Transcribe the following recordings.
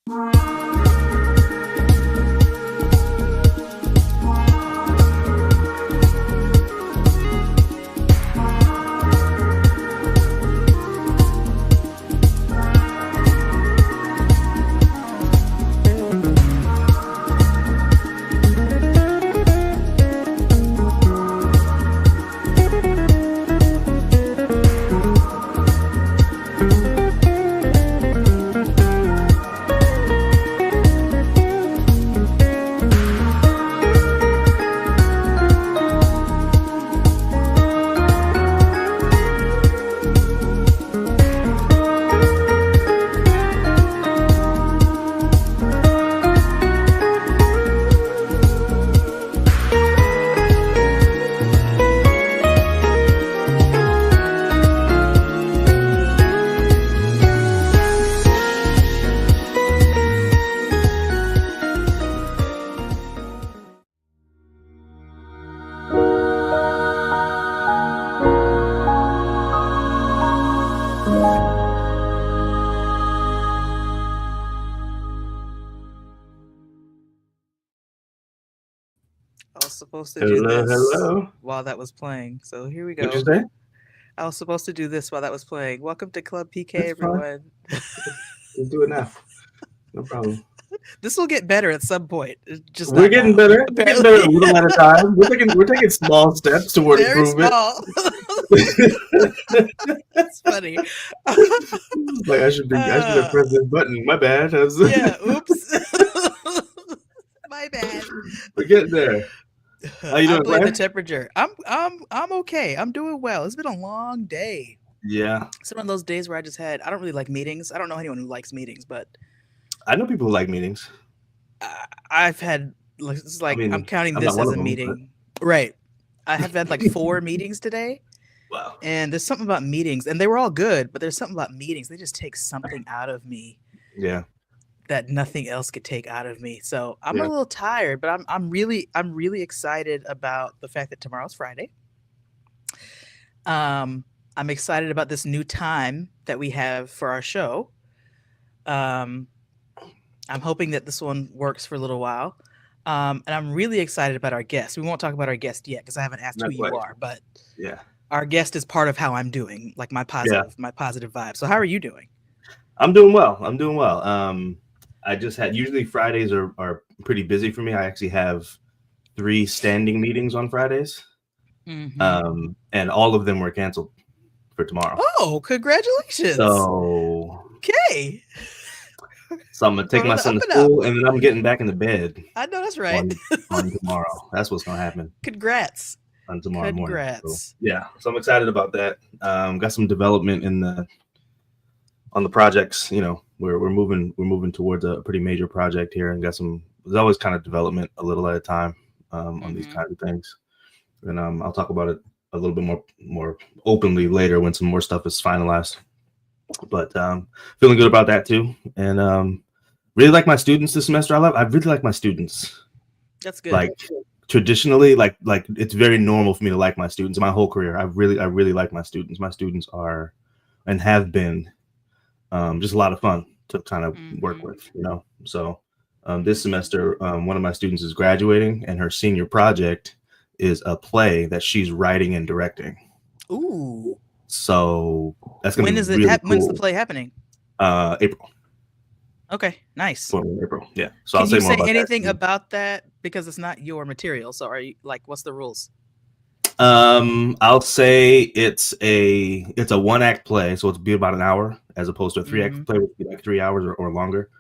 Supposed to do this Hello. while that was playing. So here we What'd you go. say? I was supposed to do this while that was playing. Welcome to Club PK, That's fine. everyone. Let's do it now. No problem. This will get better at some point. Just We're not getting now, better. We're getting better a apparently. little at a time. We're taking small steps toward Very improvement. small. That's funny. Like I should have pressed this button. My bad. Yeah, oops. My bad. We're getting there. How you I doing, blame the Claire? temperature. I'm okay. I'm doing well. It's been a long day. Yeah. It's one of those days where I don't really like meetings. I don't know anyone who likes meetings, but I know people who like meetings. I've had it's like I'm counting I'm this not one as of a them, meeting. Right. I have had like 4 meetings today. Wow. And there's something about meetings, and they were all good, but there's something about meetings. They just take something out of me. Yeah. That nothing else could take out of me. So I'm a little tired, but I'm really excited about the fact that tomorrow's Friday. I'm excited about this new time that we have for our show. I'm hoping that this one works for a little while. And I'm really excited about our guest. We won't talk about our guest yet because I haven't asked who you are, but yeah, our guest is part of how I'm doing, like my positive vibe. So how are you doing? I'm doing well. I just had, usually Fridays are pretty busy for me. I actually have 3 standing meetings on Fridays. Mm-hmm. And all of them were canceled for tomorrow. Oh, congratulations. So okay. So I'm gonna take my son to school, and then I'm getting back into bed. I know that's right. On tomorrow, that's what's gonna happen. Congrats. On tomorrow morning. Congrats. So I'm excited about that. Got some development on the projects. You know, we're moving towards a pretty major project here, and there's always kind of development a little at a time on these kinds of things. And I'll talk about it a little bit more openly later when some more stuff is finalized. But feeling good about that too, and really like my students this semester. I really like my students. That's good. Like traditionally, like it's very normal for me to like my students. My whole career, I really like my students. My students are and have been just a lot of fun to kind of work with, you know. So this semester, one of my students is graduating, and her senior project is a play that she's writing and directing. Ooh. So that's gonna when is it? Really cool. When's the play happening? April. Okay, nice. April, yeah. So Can I'll say you more say about anything about that because it's not your material? So are you like, what's the rules? I'll say it's a 1-act play, so it's be about an hour as opposed to a 3-act play, which would be like 3 hours or longer.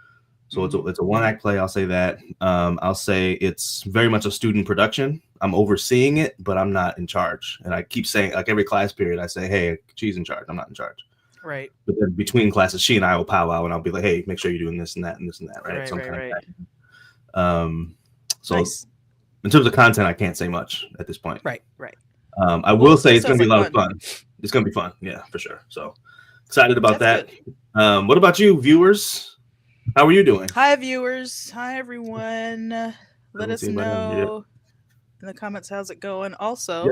So it's a 1-act play. I'll say that. I'll say it's very much a student production. I'm overseeing it, but I'm not in charge. And I keep saying, like every class period, I say, "Hey, she's in charge. I'm not in charge." Right. But then between classes, she and I will powwow, and I'll be like, "Hey, make sure you're doing this and that and this and that." Right. Right. So nice. In terms of content, I can't say much at this point. Right. I will say it's going to be a lot of fun. It's going to be fun. Yeah, for sure. So excited about that. What about you, viewers? How are you doing? Hi, viewers. Hi, everyone. Let us know in the comments how's it going. Also,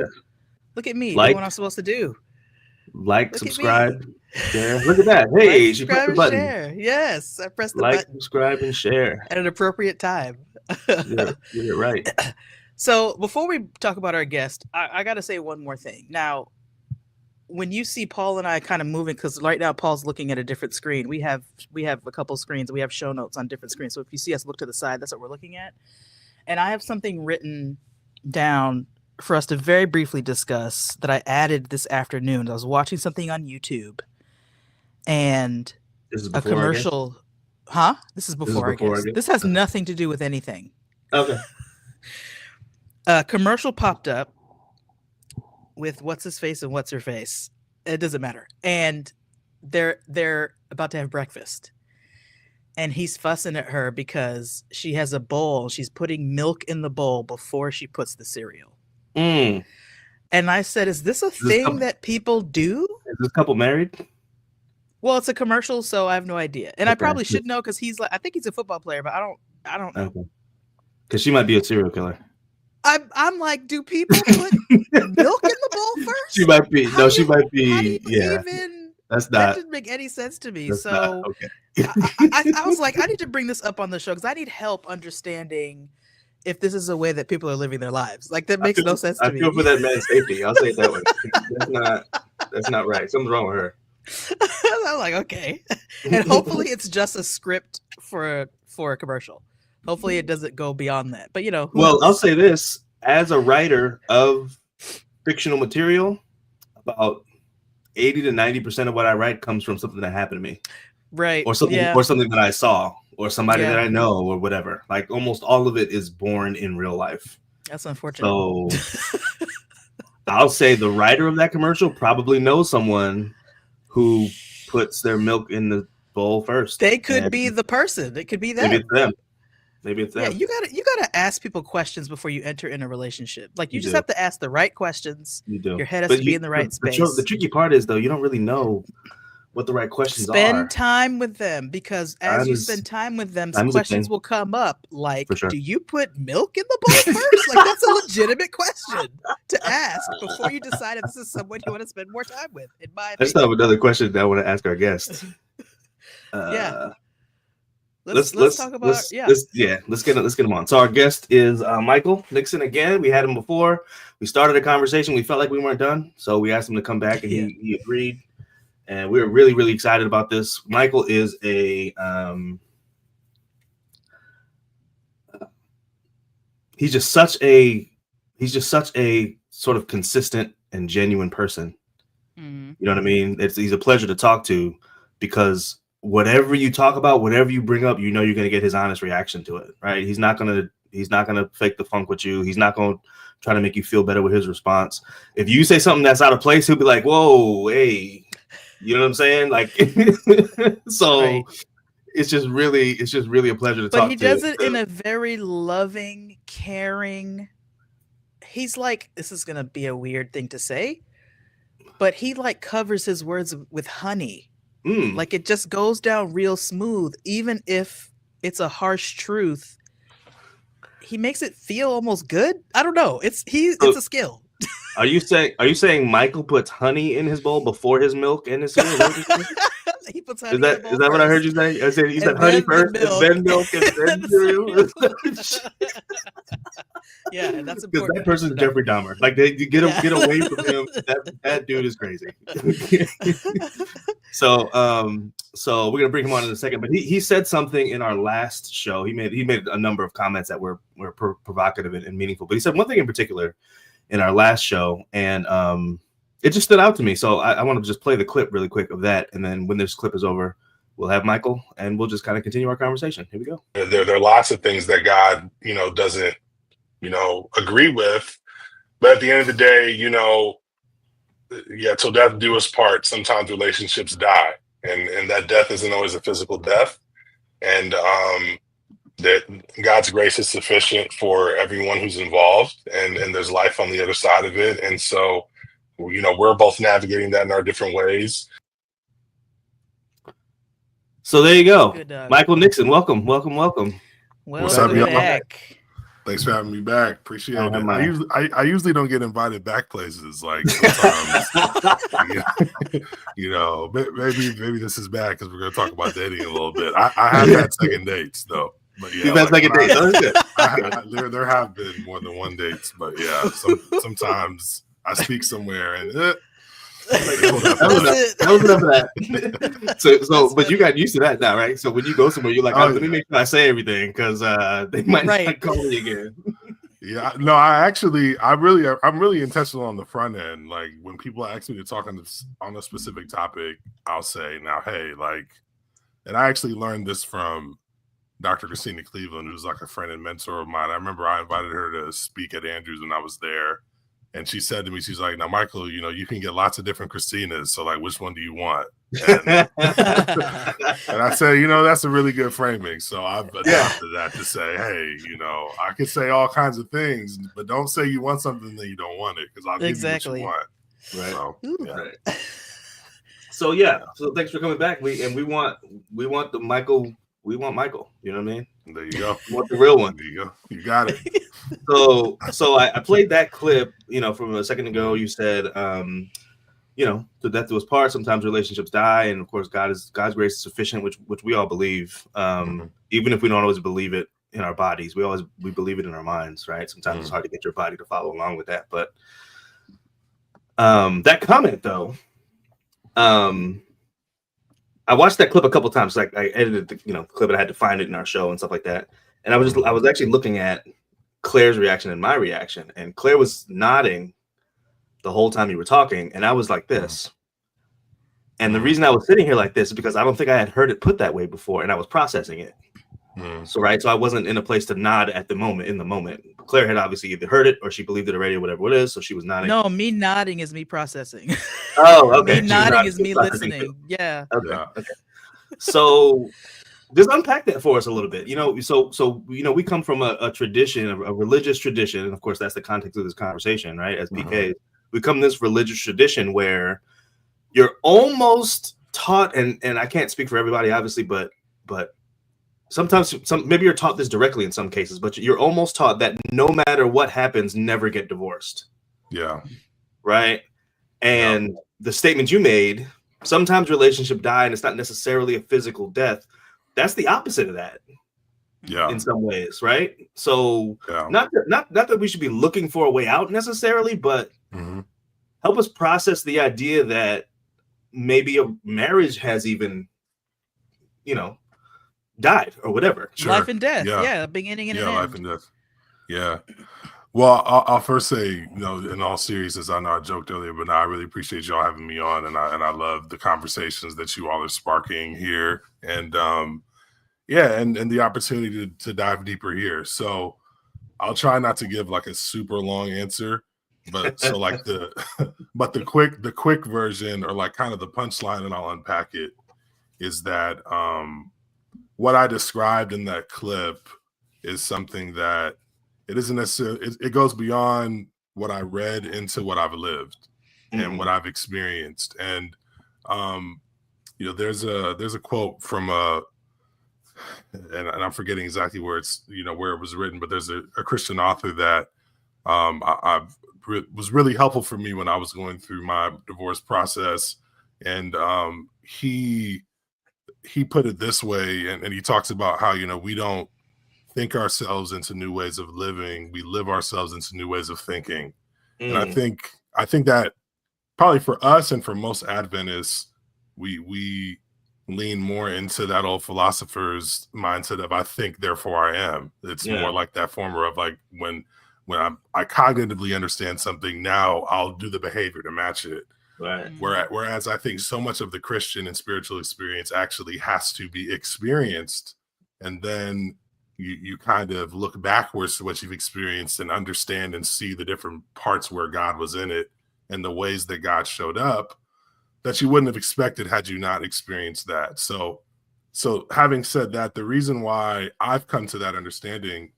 look at me doing what I'm supposed to do. Like, Look subscribe, at me. share. Look at that. Like, Hey, she pressed subscribe, the and button. share. Yes, I pressed the Like, button subscribe, and share. at an appropriate time. Get it right. So before we talk about our guest, I got to say one more thing. Now, when you see Paul and I kind of moving, because right now Paul's looking at a different screen. We have a couple screens. We have show notes on different screens. So if you see us look to the side, that's what we're looking at. And I have something written down for us to very briefly discuss that I added this afternoon. I was watching something on YouTube, and This is a before, I guess. commercial. Huh? This is before, I guess. This has nothing to do with anything. Okay. A commercial popped up with what's his face and what's her face. It doesn't matter. And they're about to have breakfast. And he's fussing at her because she has a bowl. She's putting milk in the bowl before she puts the cereal. Mm. And I said, is this a thing that people do? Is this couple married? Well, it's a commercial, so I have no idea. And I probably should know because he's like, I think he's a football player, but I don't know. Okay. Because she might be a serial killer. I'm like, do people put milk in the bowl first? She might be. She might be. That's not. That didn't make any sense to me. So okay. I was like, I need to bring this up on the show because I need help understanding if this is a way that people are living their lives. Like, that makes no sense to me. I feel for that man's safety. I'll say it that way. That's not right. Something's wrong with her. I'm like, okay. And hopefully it's just a script for a commercial. Hopefully it doesn't go beyond that. But well, I'll say this: as a writer of fictional material, about 80 to 90% of what I write comes from something that happened to me, right? Or something, or something that I saw, or somebody that I know, or whatever. Like, almost all of it is born in real life. That's unfortunate. So I'll say the writer of that commercial probably knows someone who puts their milk in the bowl first. They could be the person. It could be them. Maybe it's them. Yeah, you gotta ask people questions before you enter in a relationship. Like, you just have to ask the right questions. You do. Your head has to be in the right space. The tricky part is, though, you don't really know what the right questions are. Spend time with them, because as you spend time with them, some questions will come up. Like, do you put milk in the bowl first? Like, that's a legitimate question to ask before you decide if this is someone you want to spend more time with. In my opinion. Let's have another question that I want to ask our guest. Let's talk about let's get him on. So our guest is Michael Nixon again. We had him before. We started a conversation. We felt like we weren't done, so we asked him to come back, and he agreed. And we were really, really excited about this. Michael is he's just such a sort of consistent and genuine person. Mm-hmm. You know what I mean? He's a pleasure to talk to, because whatever you talk about, whatever you bring up, you're going to get his honest reaction to it, right? He's not going to fake the funk with you. He's not going to try to make you feel better with his response. If you say something that's out of place, he'll be like, "Whoa, hey," you know what I'm saying? Like, so right. It's just really a pleasure to talk to. But he does it in a very loving, caring. He's like, this is going to be a weird thing to say, but he like covers his words with honey. Like, it just goes down real smooth, even if it's a harsh truth. He makes it feel almost good. I don't know. It's a skill. Are you saying Michael puts honey in his bowl before his milk and his cereal? He puts honey. Is that what I heard you say? I said you said honey first, and then milk, and then cereal. Yeah, that's important. Because that person's Jeffrey Dahmer. Like, you get away from him. That dude is crazy. So we're gonna bring him on in a second. But he said something in our last show. He made a number of comments that were provocative and meaningful. But he said one thing in particular in our last show, and it just stood out to me. So I want to just play the clip really quick of that, and then when this clip is over, we'll have Michael, and we'll just kind of continue our conversation. Here we go. There are lots of things that God, doesn't, agree with, but at the end of the day, till death do us part. Sometimes relationships die, and that death isn't always a physical death, and that God's grace is sufficient for everyone who's involved, and there's life on the other side of it, and so. We're both navigating that in our different ways. So there you go. Michael Nixon, welcome. What's up, y'all? Thanks for having me back. Appreciate it. mind. I usually don't get invited back places. Like sometimes, maybe this is bad because we're going to talk about dating a little bit. I have had second dates though, but yeah, You've had second dates. There have been more than one dates, but yeah, sometimes I speak somewhere and. That was enough of that. But you got used to that now, right? So when you go somewhere, you're like, let me make sure I say everything because they might not call me again. Yeah, no, I'm really intentional on the front end. Like when people ask me to talk on a specific topic, I'll say, now, hey, like, and I actually learned this from Dr. Christina Cleveland, who's like a friend and mentor of mine. I remember I invited her to speak at Andrews when I was there. And she said to me, she's like, now, Michael, you can get lots of different Christinas. So like, which one do you want? And I said, that's a really good framing. So I've adopted that to say, hey, I could say all kinds of things, but don't say you want something that you don't want it because I'll give you what you want. Right. So, right. So thanks for coming back. We want the Michael. We want Michael. You know what I mean? There you go. We want the real one. There you go. You got it. So I played that clip, from a second ago. You said, to death do us part. Sometimes relationships die, and of course, God's grace is sufficient, which we all believe. Even if we don't always believe it in our bodies, we believe it in our minds, right? Sometimes it's hard to get your body to follow along with that. But that comment, though, I watched that clip a couple times. Like I edited the clip, and I had to find it in our show and stuff like that. And I was actually looking at Claire's reaction and my reaction, and Claire was nodding the whole time you were talking, and I was like this. And the reason I was sitting here like this is because I don't think I had heard it put that way before, and I was processing it. So I wasn't in a place to nod in the moment. Claire had obviously either heard it or she believed it already or whatever it is, so she was nodding. No, me nodding is me processing. Oh, okay. Me nodding is me listening. Yeah. Okay. So just unpack that for us a little bit. So we come from a tradition, a religious tradition, and of course that's the context of this conversation, right? As PKs, we come this religious tradition where you're almost taught, and I can't speak for everybody, obviously, but sometimes maybe you're taught this directly in some cases, but you're almost taught that no matter what happens, never get divorced. Yeah. Right. And the statement you made, sometimes relationships die and it's not necessarily a physical death. That's the opposite of that. Yeah. In some ways. Right. So not that we should be looking for a way out necessarily, but help us process the idea that maybe a marriage has even, died or whatever. Sure. Life and death. Yeah. Beginning and an end. Life and death. Yeah. Well, I'll first say, in all seriousness, I know I joked earlier, but I really appreciate y'all having me on, and I love the conversations that you all are sparking here, and and the opportunity to dive deeper here. So I'll try not to give like a super long answer, but so like the quick version, or like kind of the punchline, and I'll unpack it, is that what I described in that clip is something that it isn't necessarily, it goes beyond what I read into what I've lived and what I've experienced. And, there's a quote from and I'm forgetting exactly where it's, where it was written, but there's a Christian author that was really helpful for me when I was going through my divorce process. And he put it this way, and he talks about how, we don't think ourselves into new ways of living, we live ourselves into new ways of thinking. And I think that probably for us and for most Adventists, we lean more into that old philosopher's mindset of I think, therefore I am. It's more like that former of like when I cognitively understand something, now I'll do the behavior to match it. Right. Whereas I think so much of the Christian and spiritual experience actually has to be experienced, and then you kind of look backwards to what you've experienced and understand and see the different parts where God was in it and the ways that God showed up that you wouldn't have expected had you not experienced that. So having said that, the reason why I've come to that understanding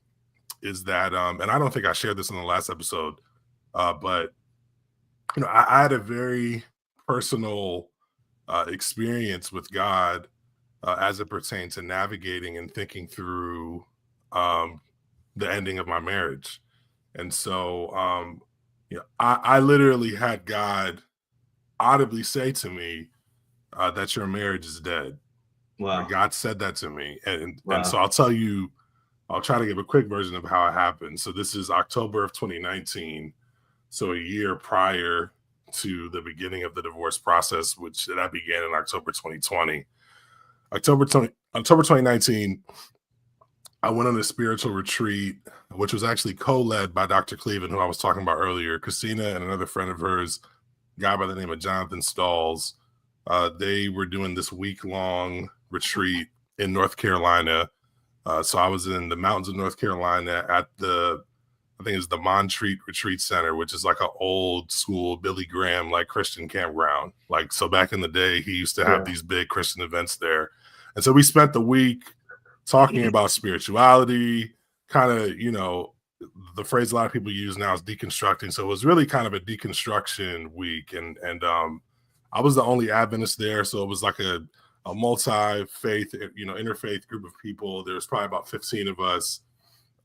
is that, and I don't think I shared this in the last episode, but I had a very personal experience with God as it pertains to navigating and thinking through the ending of my marriage. And so, I literally had God audibly say to me that your marriage is dead. Wow. Like, God said that to me. And Wow. so I'll try to give a quick version of how it happened. So this is October of 2019. So a year prior to the beginning of the divorce process, which that began in October 2020. October 2019, I went on a spiritual retreat, which was actually co-led by Dr. Cleveland, who I was talking about earlier. Christina and another friend of hers, a guy by the name of Jonathan Stalls, they were doing this week-long retreat in North Carolina. So I was in the mountains of North Carolina at I think it's the Montreat Retreat Center, which is like an old school Billy Graham like Christian campground. Like, so back in the day, he used to have these big Christian events there. And so we spent the week talking about spirituality, kind of, the phrase a lot of people use now is deconstructing. So it was really kind of a deconstruction week. And I was the only Adventist there. So it was like a multi-faith, interfaith group of people. There was probably about 15 of us.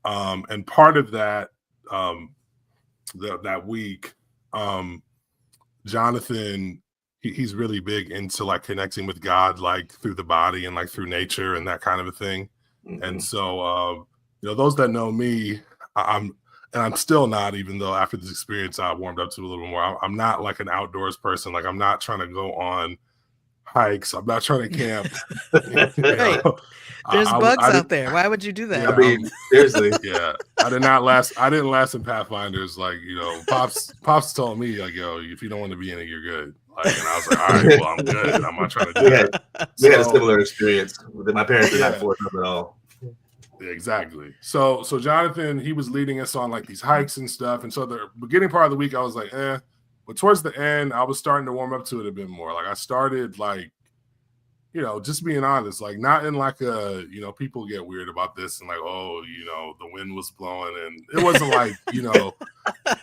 And part of that, that week, Jonathan, he's really big into like connecting with God, like through the body and like through nature and that kind of a thing. Mm-hmm. And so, those that know me, I'm still not, even though after this experience I warmed up to a little more. I'm not like an outdoors person. Like, I'm not trying to go on hikes. I'm not trying to camp. Right. There's bugs out there. Why would you do that? I mean, seriously. Yeah. I didn't last in Pathfinders. Like, Pops told me, like, yo, if you don't want to be in it, you're good. Like, and I was like, all right, well, I'm good. I'm not trying to do that. We had a similar experience. My parents did not force us at all. Exactly. So Jonathan, he was leading us on like these hikes and stuff. And so the beginning part of the week, I was like, but towards the end, I was starting to warm up to it a bit more. Like, I started like, just being honest, like not in like a, people get weird about this and like, oh, the wind was blowing, and it wasn't like,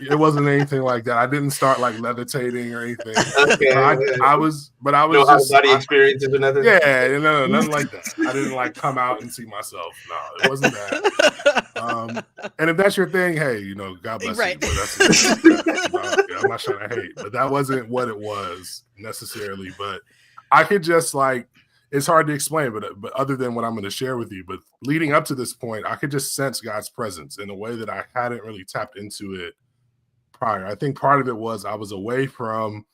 it wasn't anything like that. I didn't start like levitating or anything. Okay. I was just body experiences or nothing. Yeah, no, nothing like that. I didn't like come out and see myself. No, it wasn't that. And if that's your thing, hey, God bless you. But I'm not trying to hate, but that wasn't what it was necessarily. But I could just like, it's hard to explain, but other than what I'm going to share with you, but leading up to this point, I could just sense God's presence in a way that I hadn't really tapped into it prior. I think part of it was I was away from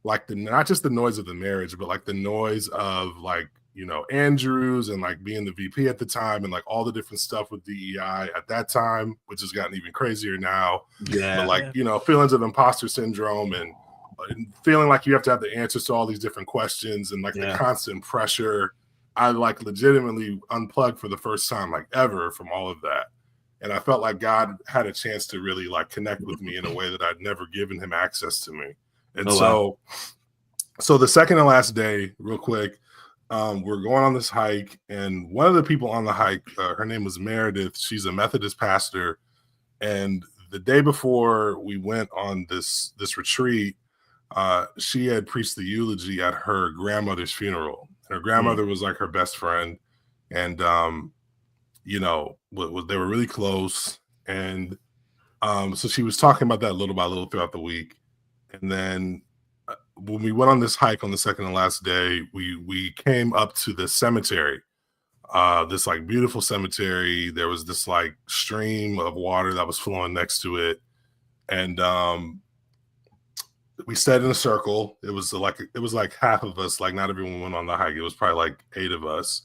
like not just the noise of the marriage, but like the noise of like, Andrews and like being the VP at the time and like all the different stuff with DEI at that time, which has gotten even crazier now. Yeah. But like, feelings of imposter syndrome and feeling like you have to have the answers to all these different questions and like the constant pressure. I like legitimately unplugged for the first time like ever from all of that. And I felt like God had a chance to really like connect with me in a way that I'd never given him access to me. And so the second and last day, real quick, we're going on this hike, and one of the people on the hike, her name was Meredith. She's a Methodist pastor. And the day before we went on this retreat, she had preached the eulogy at her grandmother's funeral. And her grandmother was like her best friend. And, they were really close. And so she was talking about that little by little throughout the week. And then when we went on this hike on the second and last day, we came up to the cemetery, this like beautiful cemetery. There was this like stream of water that was flowing next to it. And we sat in a circle. It was like half of us, like not everyone went on the hike. It was probably like 8 of us.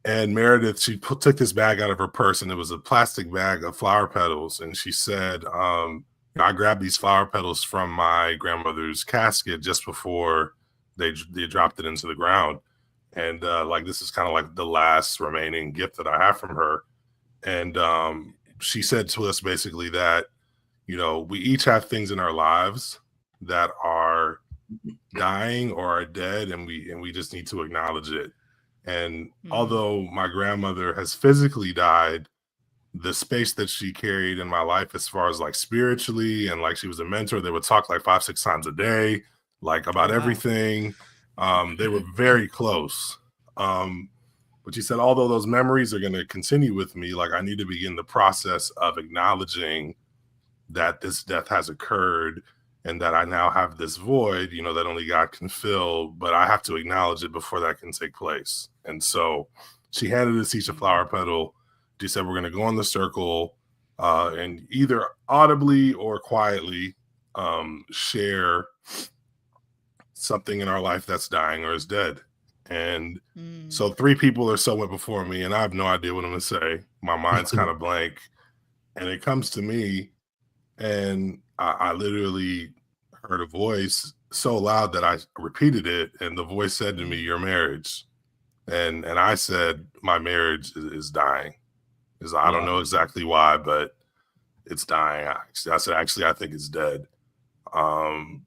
And Meredith, she took this bag out of her purse, and it was a plastic bag of flower petals. And she said, I grabbed these flower petals from my grandmother's casket just before they dropped it into the ground. And like, this is kind of like the last remaining gift that I have from her. And she said to us basically that, we each have things in our lives that are dying or are dead, and we just need to acknowledge it. And although my grandmother has physically died, the space that she carried in my life as far as like spiritually, and like she was a mentor, they would talk like 5-6 times a day, like about everything. They were very close. But But she said, although those memories are going to continue with me, like I need to begin the process of acknowledging that this death has occurred and that I now have this void, you know, that only God can fill, but I have to acknowledge it before that can take place. And so she handed us each a flower petal. She said, we're going to go in the circle and either audibly or quietly share something in our life that's dying or is dead. And so 3 people or so went before me, and I have no idea what I'm going to say. My mind's kind of blank. And it comes to me, and I literally heard a voice so loud that I repeated it, and the voice said to me, your marriage. And I said, my marriage is dying. I don't know exactly why, but it's dying. I said, actually, I think it's dead. And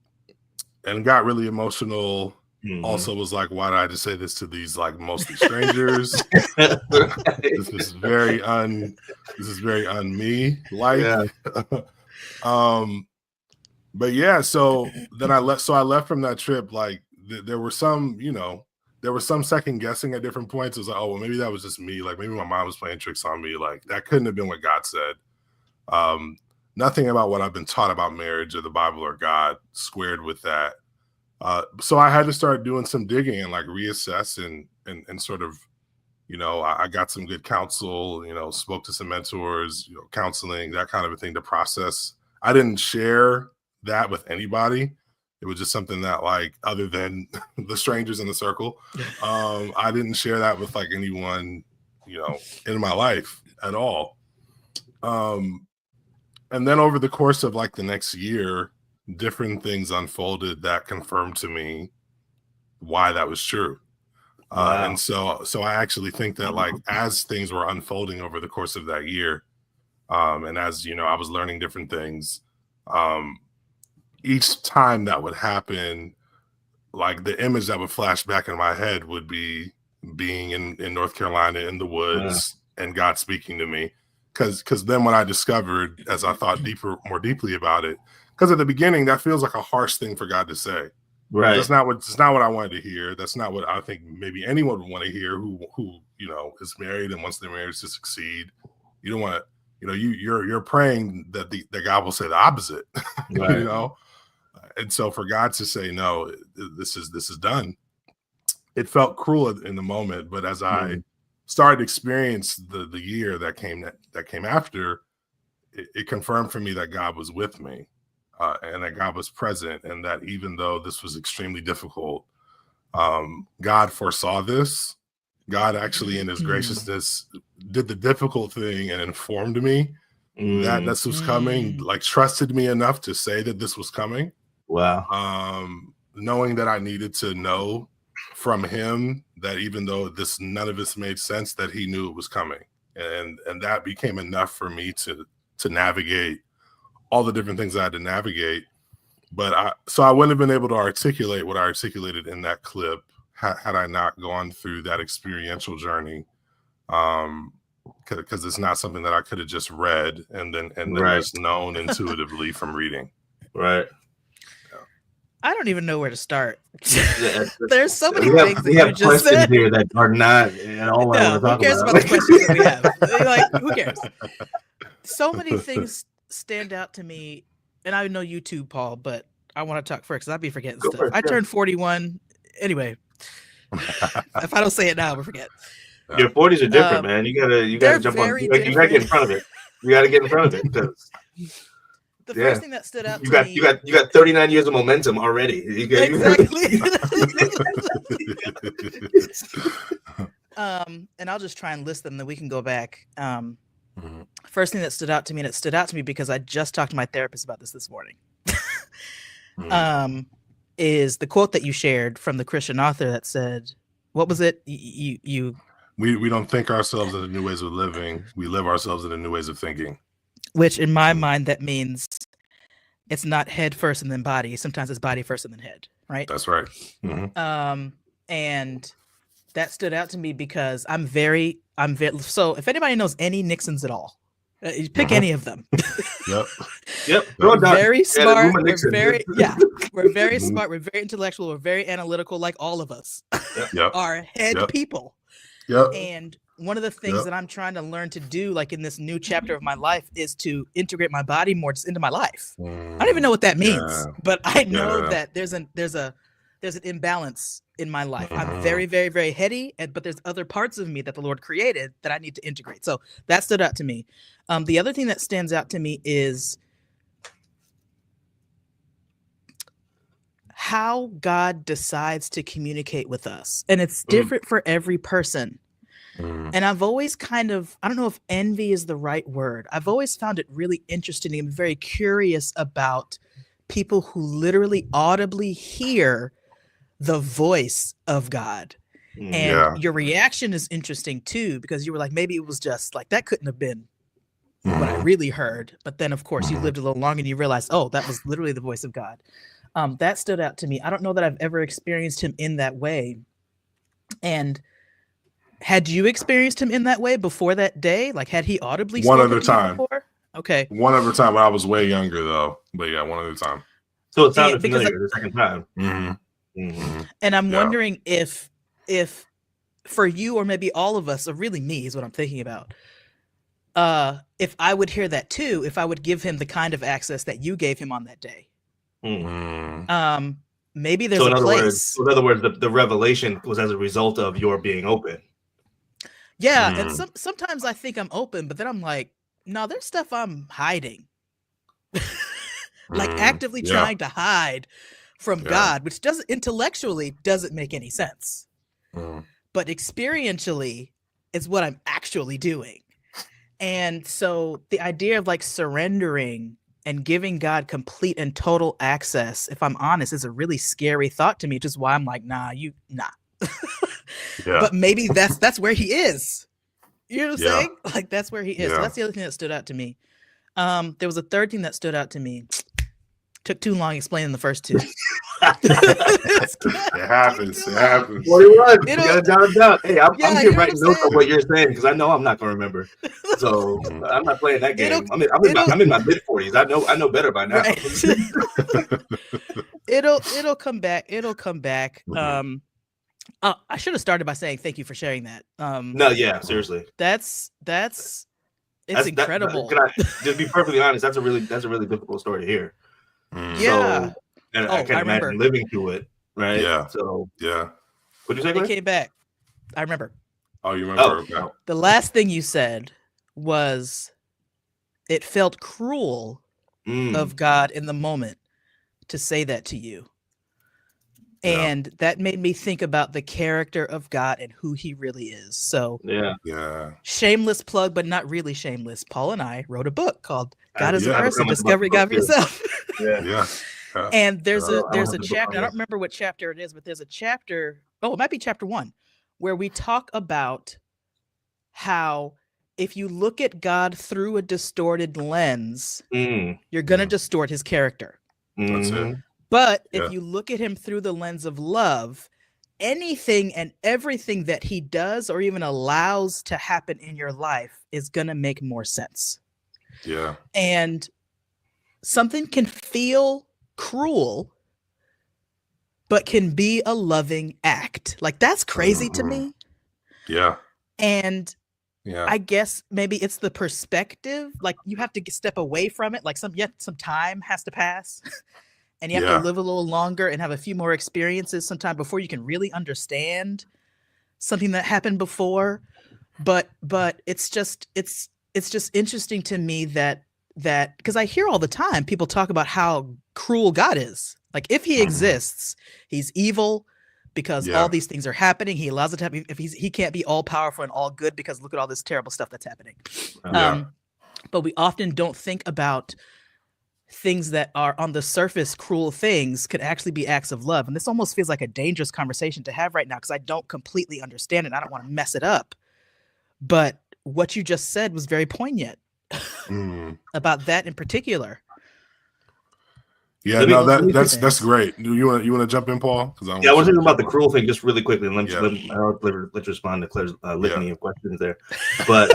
got really emotional. Also was like, why did I just say this to these like mostly strangers? This is very un me like. But yeah, so then I left from that trip. Like there were some, you know, there was some second guessing at different points. It was like, oh, well, maybe that was just me. Like maybe my mom was playing tricks on me. Like that couldn't have been what God said. Nothing about what I've been taught about marriage or the Bible or God squared with that. So I had to start doing some digging and like reassess and sort of, you know, I got some good counsel, you know, spoke to some mentors, you know, counseling, that kind of a thing to process. I didn't share that with anybody. It was just something that like, other than the strangers in the circle, I didn't share that with like anyone, you know, in my life at all. And then over the course of like the next year, different things unfolded that confirmed to me why that was true. Wow. And so I actually think that like as things were unfolding over the course of that year, and as you know, I was learning different things, each time that would happen, like the image that would flash back in my head would be being in North Carolina in the woods and God speaking to me. Because then when I discovered, as I thought more deeply about it, because at the beginning that feels like a harsh thing for God to say. Right. That's not what I wanted to hear. That's not what I think maybe anyone would want to hear who you know is married and wants their marriage to succeed. You don't want to, you know, you're praying that that God will say the opposite. Right. You know, and so for God to say no, this is done. It felt cruel in the moment, but as I started to experience the year that came after, it confirmed for me that God was with me. And that God was present, and that even though this was extremely difficult, God foresaw this. God actually, in his graciousness, did the difficult thing and informed me that this was coming, like trusted me enough to say that this was coming. Wow. Knowing that I needed to know from him that even though none of this made sense, that he knew it was coming. And that became enough for me to navigate all the different things I had to navigate. But I wouldn't have been able to articulate what I articulated in that clip had I not gone through that experiential journey. Because it's not something that I could have just read and then just known intuitively from reading. Right. I don't even know where to start. There's so many things that we have you just said here that are not at all. No, who cares about the questions that we have? Like, who cares? So many things stand out to me, and I know you too, Paul, but I want to talk first because I'd be forgetting stuff. I turned 41 anyway. If I don't say it now, we'll forget. Your 40s are different, man. You gotta jump on. You gotta get in front of it. You gotta get in front of it. The first thing that stood out to me, you got 39 years of momentum already. Exactly. And I'll just try and list them, then we can go back. First thing that stood out to me, and it stood out to me because I just talked to my therapist about this morning, is the quote that you shared from the Christian author that said, what was it? We don't think ourselves into new ways of living. We live ourselves into new ways of thinking. Which in my mind, that means it's not head first and then body. Sometimes it's body first and then head, right? That's right. And that stood out to me because I'm very, so if anybody knows any Nixons at all, you pick any of them. Yep. We're very smart. We're very smart. We're very intellectual. We're very analytical, like all of us are head people. Yep. And one of the things that I'm trying to learn to do, like in this new chapter of my life, is to integrate my body more just into my life. I don't even know what that means, but I know that there's an imbalance in my life. I'm very, very, very heady, but there's other parts of me that the Lord created that I need to integrate. So that stood out to me. The other thing that stands out to me is how God decides to communicate with us. And it's different for every person. And I've always I don't know if envy is the right word. I've always found it really interesting and very curious about people who literally audibly hear the voice of God. And your reaction is interesting too, because you were like, maybe it was just like, that couldn't have been what I really heard. But then of course you lived a little longer and you realized, oh, that was literally the voice of God. That stood out to me. I don't know that I've ever experienced him in that way. And had you experienced him in that way before that day? Like, had he audibly one spoken other to you time before? Okay. One other time when I was way younger though. But yeah, one other time. So it sounded familiar the second time. And I'm wondering if for you, or maybe all of us, or really me is what I'm thinking about, if I would hear that too, if I would give him the kind of access that you gave him on that day. Maybe there's a place. In other words, the revelation was as a result of your being open. Yeah, and sometimes I think I'm open, but then I'm like, no, there's stuff I'm hiding. Like actively trying to hide from God, which intellectually doesn't make any sense. But experientially is what I'm actually doing. And so the idea of like surrendering and giving God complete and total access, if I'm honest, is a really scary thought to me, which is why I'm like, nah. But maybe that's where he is. You know what I'm saying? Like, that's where he is. So that's the other thing that stood out to me. There was a third thing that stood out to me. Took too long explaining the first two. It happens. It happens. What it was? You gotta jot it down. Hey, I'm here writing notes on what you're saying because I know I'm not gonna remember. So I'm not playing that game. I'm in my mid-40s. I know better by now. Right. It'll come back. It'll come back. I should have started by saying thank you for sharing that. No, yeah, seriously. It's incredible. Can I just be perfectly honest? That's a really difficult story to hear. Yeah. So, and I can't imagine living through it, right? Yeah. So yeah. What'd you say? It came back. I remember. Oh, you remember? Oh. The last thing you said was it felt cruel of God in the moment to say that to you. And that made me think about the character of God and who he really is. So shameless plug, but not really shameless. Paul and I wrote a book called God is a Person, Discover God for Yourself. And there's a chapter, I don't remember what chapter it is, but there's a chapter, it might be chapter 1, where we talk about how if you look at God through a distorted lens, you're going to distort his character. That's it. But if you look at him through the lens of love, anything and everything that he does or even allows to happen in your life is going to make more sense. Yeah. And something can feel cruel, but can be a loving act. Like, that's crazy to me. Yeah. And I guess maybe it's the perspective. Like, you have to step away from it. Like, some time has to pass. And you have to live a little longer and have a few more experiences sometime before you can really understand something that happened before. But it's just interesting to me that because I hear all the time people talk about how cruel God is. Like, if he exists, he's evil because all these things are happening. He allows it to happen. If he can't be all powerful and all good because look at all this terrible stuff that's happening. But we often don't think about things that are on the surface cruel things could actually be acts of love. And this almost feels like a dangerous conversation to have right now because I don't completely understand it. I don't want to mess it up. But what you just said was very poignant about that in particular. Yeah, no, that's great. You want to jump in, Paul? I was thinking about the cruel thing just really quickly. And let's respond to Claire's litany of questions there. But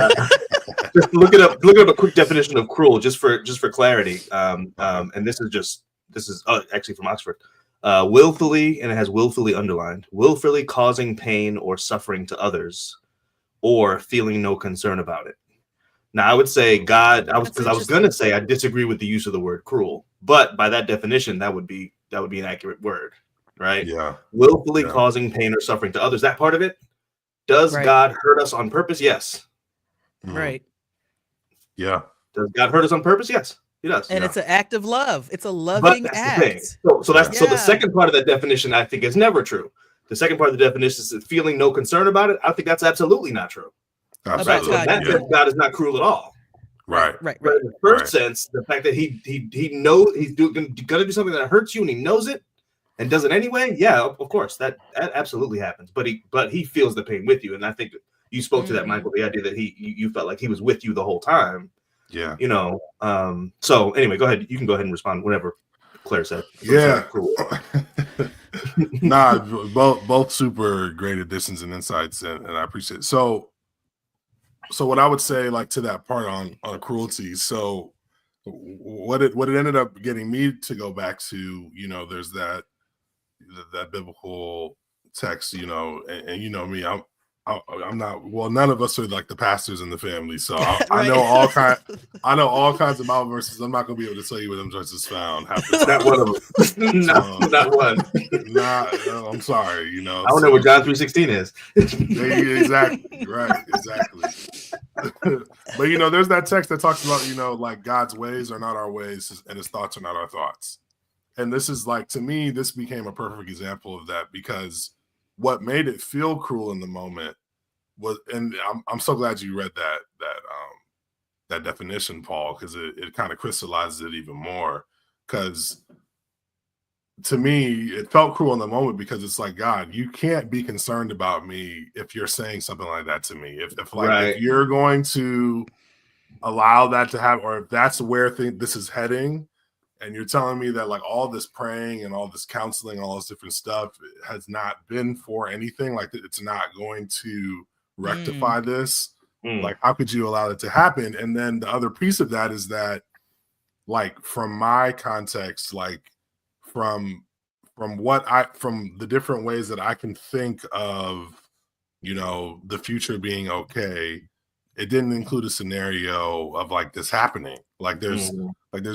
just look up a quick definition of cruel just for clarity. And this is actually from Oxford. Willfully, and it has willfully underlined, willfully causing pain or suffering to others, or feeling no concern about it. Now, I would say God. I was going to say I disagree with the use of the word cruel, but by that definition, that would be an accurate word, right? Yeah. Willfully causing pain or suffering to others. That part of it. Does God hurt us on purpose? Yes. Right. Yeah. Does God hurt us on purpose? Yes, He does. And it's an act of love. It's a loving act. So the second part of that definition, I think, is never true. The second part of the definition is feeling no concern about it. I think that's absolutely not true. Absolutely. Right? So that says God is not cruel at all. Right. But in the first sense, the fact that he knows he's gonna do something that hurts you and he knows it and does it anyway. Yeah, of course, that absolutely happens. But he feels the pain with you, and I think you spoke to that, Michael. The idea that you felt like he was with you the whole time. Yeah. So anyway, go ahead. You can go ahead and respond whatever Claire said. Yeah. Cool. Nah, both super great additions and insights, and I appreciate it. So what I would say, like, to that part on cruelty. So what it ended up getting me to go back to, there's that biblical text, and me, I'm not, well, none of us are like the pastors in the family, so I know all kinds of Bible verses. I'm not gonna be able to tell you where them verses found. Not one of them. not one. I'm sorry. I don't know what John 3:16 is. Exactly. Right. Exactly. But there's that text that talks about like God's ways are not our ways and His thoughts are not our thoughts. And this is, like, to me, this became a perfect example of that, because what made it feel cruel in the moment was, and I'm so glad you read that definition, Paul, because it kind of crystallizes it even more. Because to me, it felt cruel in the moment because it's like, God, you can't be concerned about me if you're saying something like that to me. If you're going to allow that to happen, or if that's where this is heading, and you're telling me that, like, all this praying and all this counseling, all this different stuff has not been for anything, like, it's not going to rectify this. Like, how could you allow it to happen? And then the other piece of that is that, like, from my context, like, from the different ways that I can think of, the future being okay, it didn't include a scenario of, like, this happening. Like, there's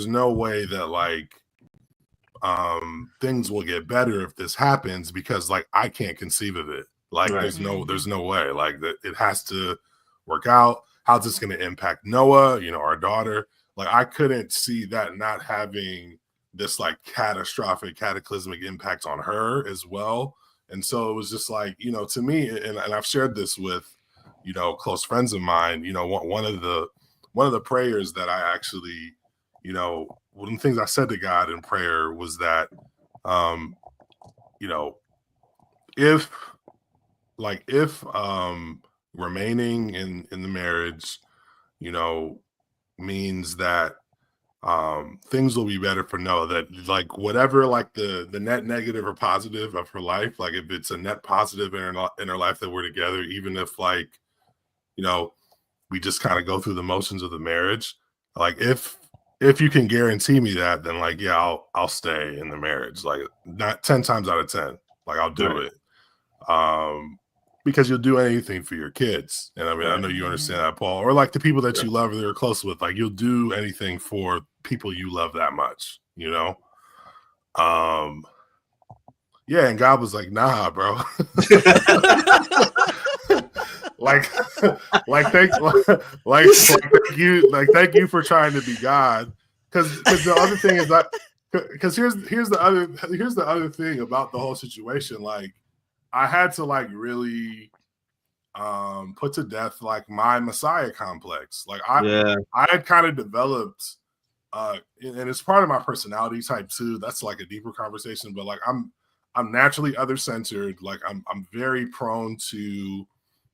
no way that, like, things will get better if this happens, because, like, I can't conceive of it. Like, there's no way. Like, that it has to work out. How's this going to impact Noah, our daughter? Like, I couldn't see that not having this, like, cataclysmic impact on her as well. And so it was just like, to me, and I've shared this with, close friends of mine, one of the prayers that I actually, one of the things I said to God in prayer was that, if remaining in the marriage, means that things will be better for Noah, that, like, whatever, like, the net negative or positive of her life, like, if it's a net positive in her life that we're together, even if, like, we just kind of go through the motions of the marriage, like, if you can guarantee me that, then, like, yeah, I'll stay in the marriage, like, not 10 times out of 10, like, I'll do it. Because you'll do anything for your kids. And I mean, I know you understand that, Paul, or, like, the people that you love or that you're close with, like, you'll do anything for people you love that much, Yeah. And God was like, nah, bro. Thank you for trying to be God. Because the other thing is that, because here's the other thing about the whole situation. Like, I had to, like, really put to death, like, my Messiah complex. Like, I had kind of developed, and it's part of my personality type too. That's, like, a deeper conversation. But, like, I'm naturally other centered. Like, I'm very prone to,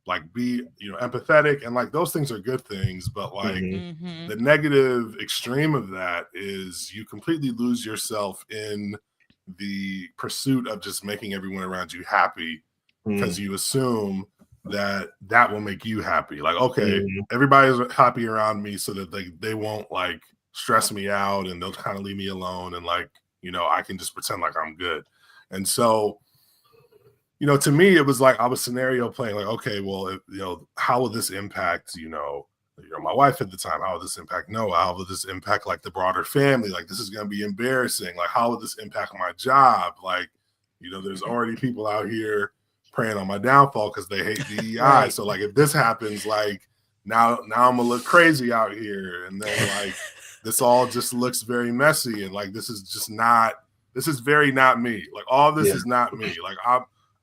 like, be empathetic, and, like, those things are good things. But, like, the negative extreme of that is you completely lose yourself in the pursuit of just making everyone around you happy, because you assume that will make you happy. Like, okay, everybody's happy around me so that they won't, like, stress me out, and they'll kind of leave me alone, and, like, I can just pretend like I'm good. And so to me, it was like I was scenario playing, like, okay, well, how will this impact, my wife at the time? How will this impact Noah? How will this impact like the broader family? Like, this is going to be embarrassing. Like, how will this impact my job? Like, there's already people out here praying on my downfall because they hate DEI. Right. So like, if this happens, like now I'm gonna look crazy out here, and then like this all just looks very messy, and like this is very not me. Like all this is not me. Like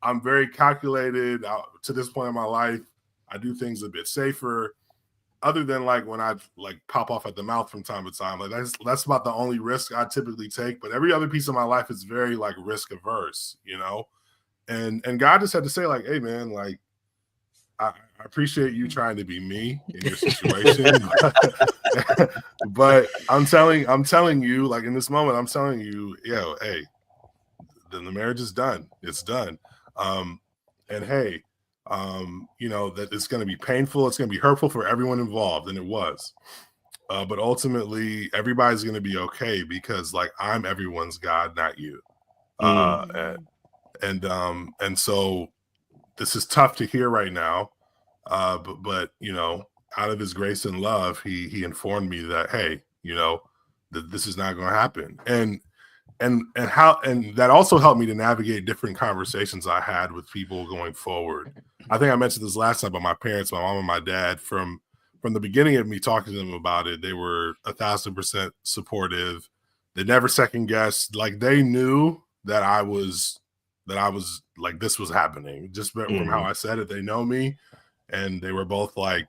I'm very calculated to this point in my life. I do things a bit safer, other than like when I like pop off at the mouth from time to time. Like that's about the only risk I typically take. But every other piece of my life is very like risk averse, And God just had to say, like, hey man, like I appreciate you trying to be me in your situation. But I'm telling you, like in this moment, I'm telling you, hey, then the marriage is done. It's done. And hey, that it's going to be painful. It's going to be hurtful for everyone involved. And it was, but ultimately everybody's going to be okay because like, I'm everyone's God, not you. And so this is tough to hear right now. But out of his grace and love, he informed me that, hey, that this is not going to happen. And that also helped me to navigate different conversations I had with people going forward. I think I mentioned this last time, but my parents, my mom and my dad, from the beginning of me talking to them about it, they were 1,000% supportive. They never second guessed. Like they knew that I was like, this was happening just from how I said it. They know me, and they were both like,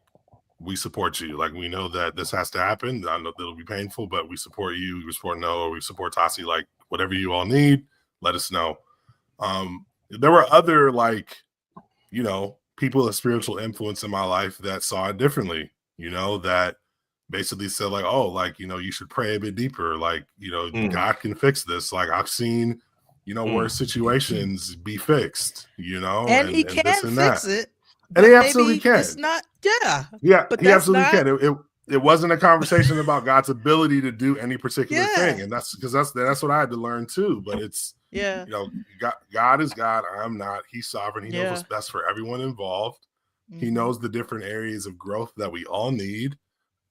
we support you. Like, we know that this has to happen. I know it'll be painful, but we support you. We support Noah. We support Tasi. Like, whatever you all need, let us know. There were other like, people of spiritual influence in my life that saw it differently, that basically said like, oh, like, you should pray a bit deeper. Like, God can fix this. Like I've seen, worse situations be fixed, and he can fix it. And he absolutely can. It's not, but he absolutely can. It wasn't a conversation about God's ability to do any particular thing, and that's because that's what I had to learn too. But it's God is God. I'm not. He's sovereign. He knows what's best for everyone involved. He knows the different areas of growth that we all need,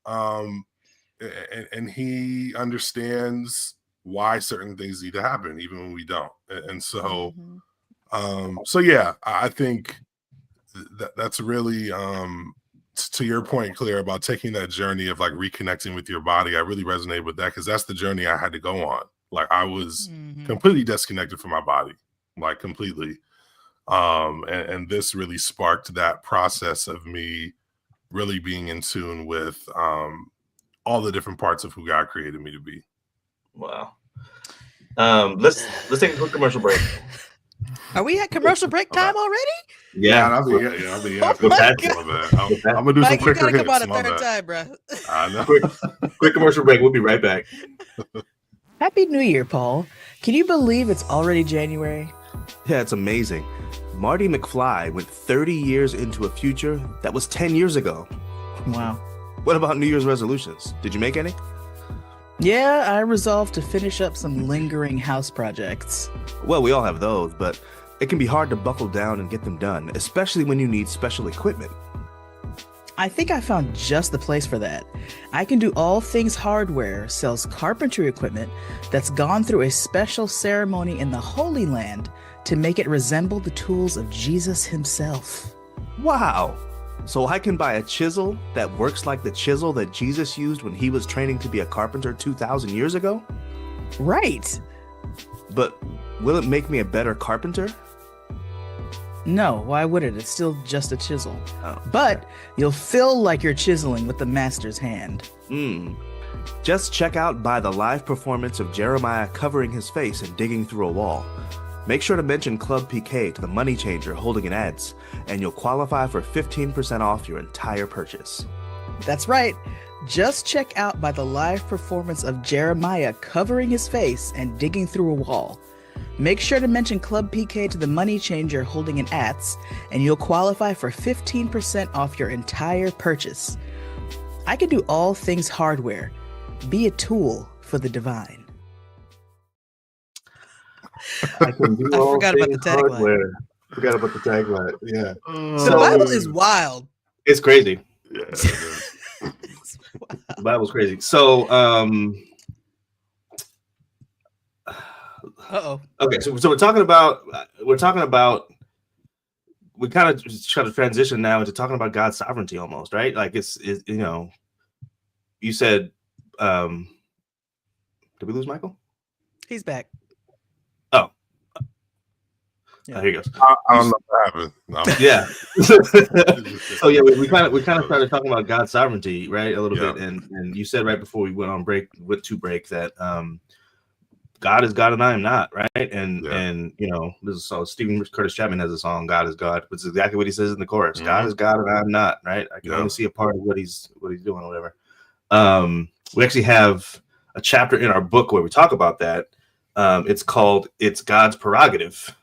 and he understands why certain things need to happen, even when we don't. And so, I think that's really to your point, Claire, about taking that journey of like reconnecting with your body. I really resonate with that because that's the journey I had to go on. Like I was completely disconnected from my body, like completely. And this really sparked that process of me really being in tune with all the different parts of who God created me to be. Wow. Let's take a quick commercial break. Are we at commercial break time already? Yeah, I'll be I'm gonna do some quicker hits. Come on a third time, bro. I know. Quick commercial break. We'll be right back. Happy New Year, Paul. Can you believe it's already January? Yeah, it's amazing. Marty McFly went 30 years into a future that was 10 years ago. Wow. What about New Year's resolutions? Did you make any? Yeah, I resolved to finish up some lingering house projects. Well, we all have those, but it can be hard to buckle down and get them done, especially when you need special equipment. I think I found just the place for that. I Can Do All Things Hardware sells carpentry equipment that's gone through a special ceremony in the Holy Land to make it resemble the tools of Jesus himself. Wow! So I can buy a chisel that works like the chisel that Jesus used when he was training to be a carpenter 2,000 years ago? Right. But will it make me a better carpenter? No, why would it? It's still just a chisel. Oh, but you'll feel like you're chiseling with the master's hand. Just check out By the live performance of Jeremiah covering his face and digging through a wall. Make sure to mention Club PK to the money changer holding an ads, and you'll qualify for 15% off your entire purchase. That's right. Just check out By the live performance of Jeremiah covering his face and digging through a wall. Make sure to mention Club PK to the money changer holding an ads, and you'll qualify for 15% off your entire purchase. I Can Do All Things Hardware. Be a tool for the divine. I can do all forgot about the things tagline. hardware. Forgot about the tagline. Yeah. The Bible is wild. It's crazy. Yeah. The Bible's crazy. So, okay. So we're talking about we kind of just try to transition now into talking about God's sovereignty almost, right? Like it's you know, you said, did we lose Michael? He's back. Oh. Yeah. Here he goes. I don't know what happened. No. Yeah. So yeah, we kind of started talking about God's sovereignty, right? A little bit, and you said right before we went to break that God is God and I am not, right? And you know, this is so Stephen Curtis Chapman has a song, God is God, which is exactly what he says in the chorus. Mm-hmm. God is God and I'm not, right? I can only see a part of what he's doing or whatever. We actually have a chapter in our book where we talk about that. It's called It's God's Prerogative.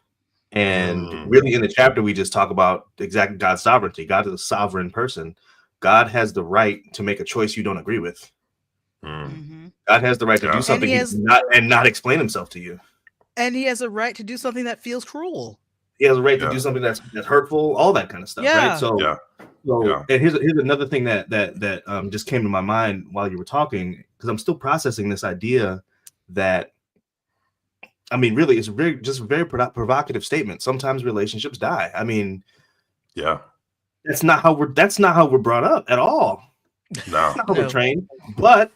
And really in the chapter, we just talk about exactly God's sovereignty. God is a sovereign person. God has the right to make a choice you don't agree with. Mm-hmm. God has the right to do something and not explain himself to you. And he has a right to do something that feels cruel. He has a right to do something that's hurtful, all that kind of stuff, right? So, and here's another thing that just came to my mind while you were talking, because I'm still processing this idea that, I mean, really, it's very provocative statement. Sometimes relationships die. I mean, that's not how we're brought up at all. No, that's not how we're trained. But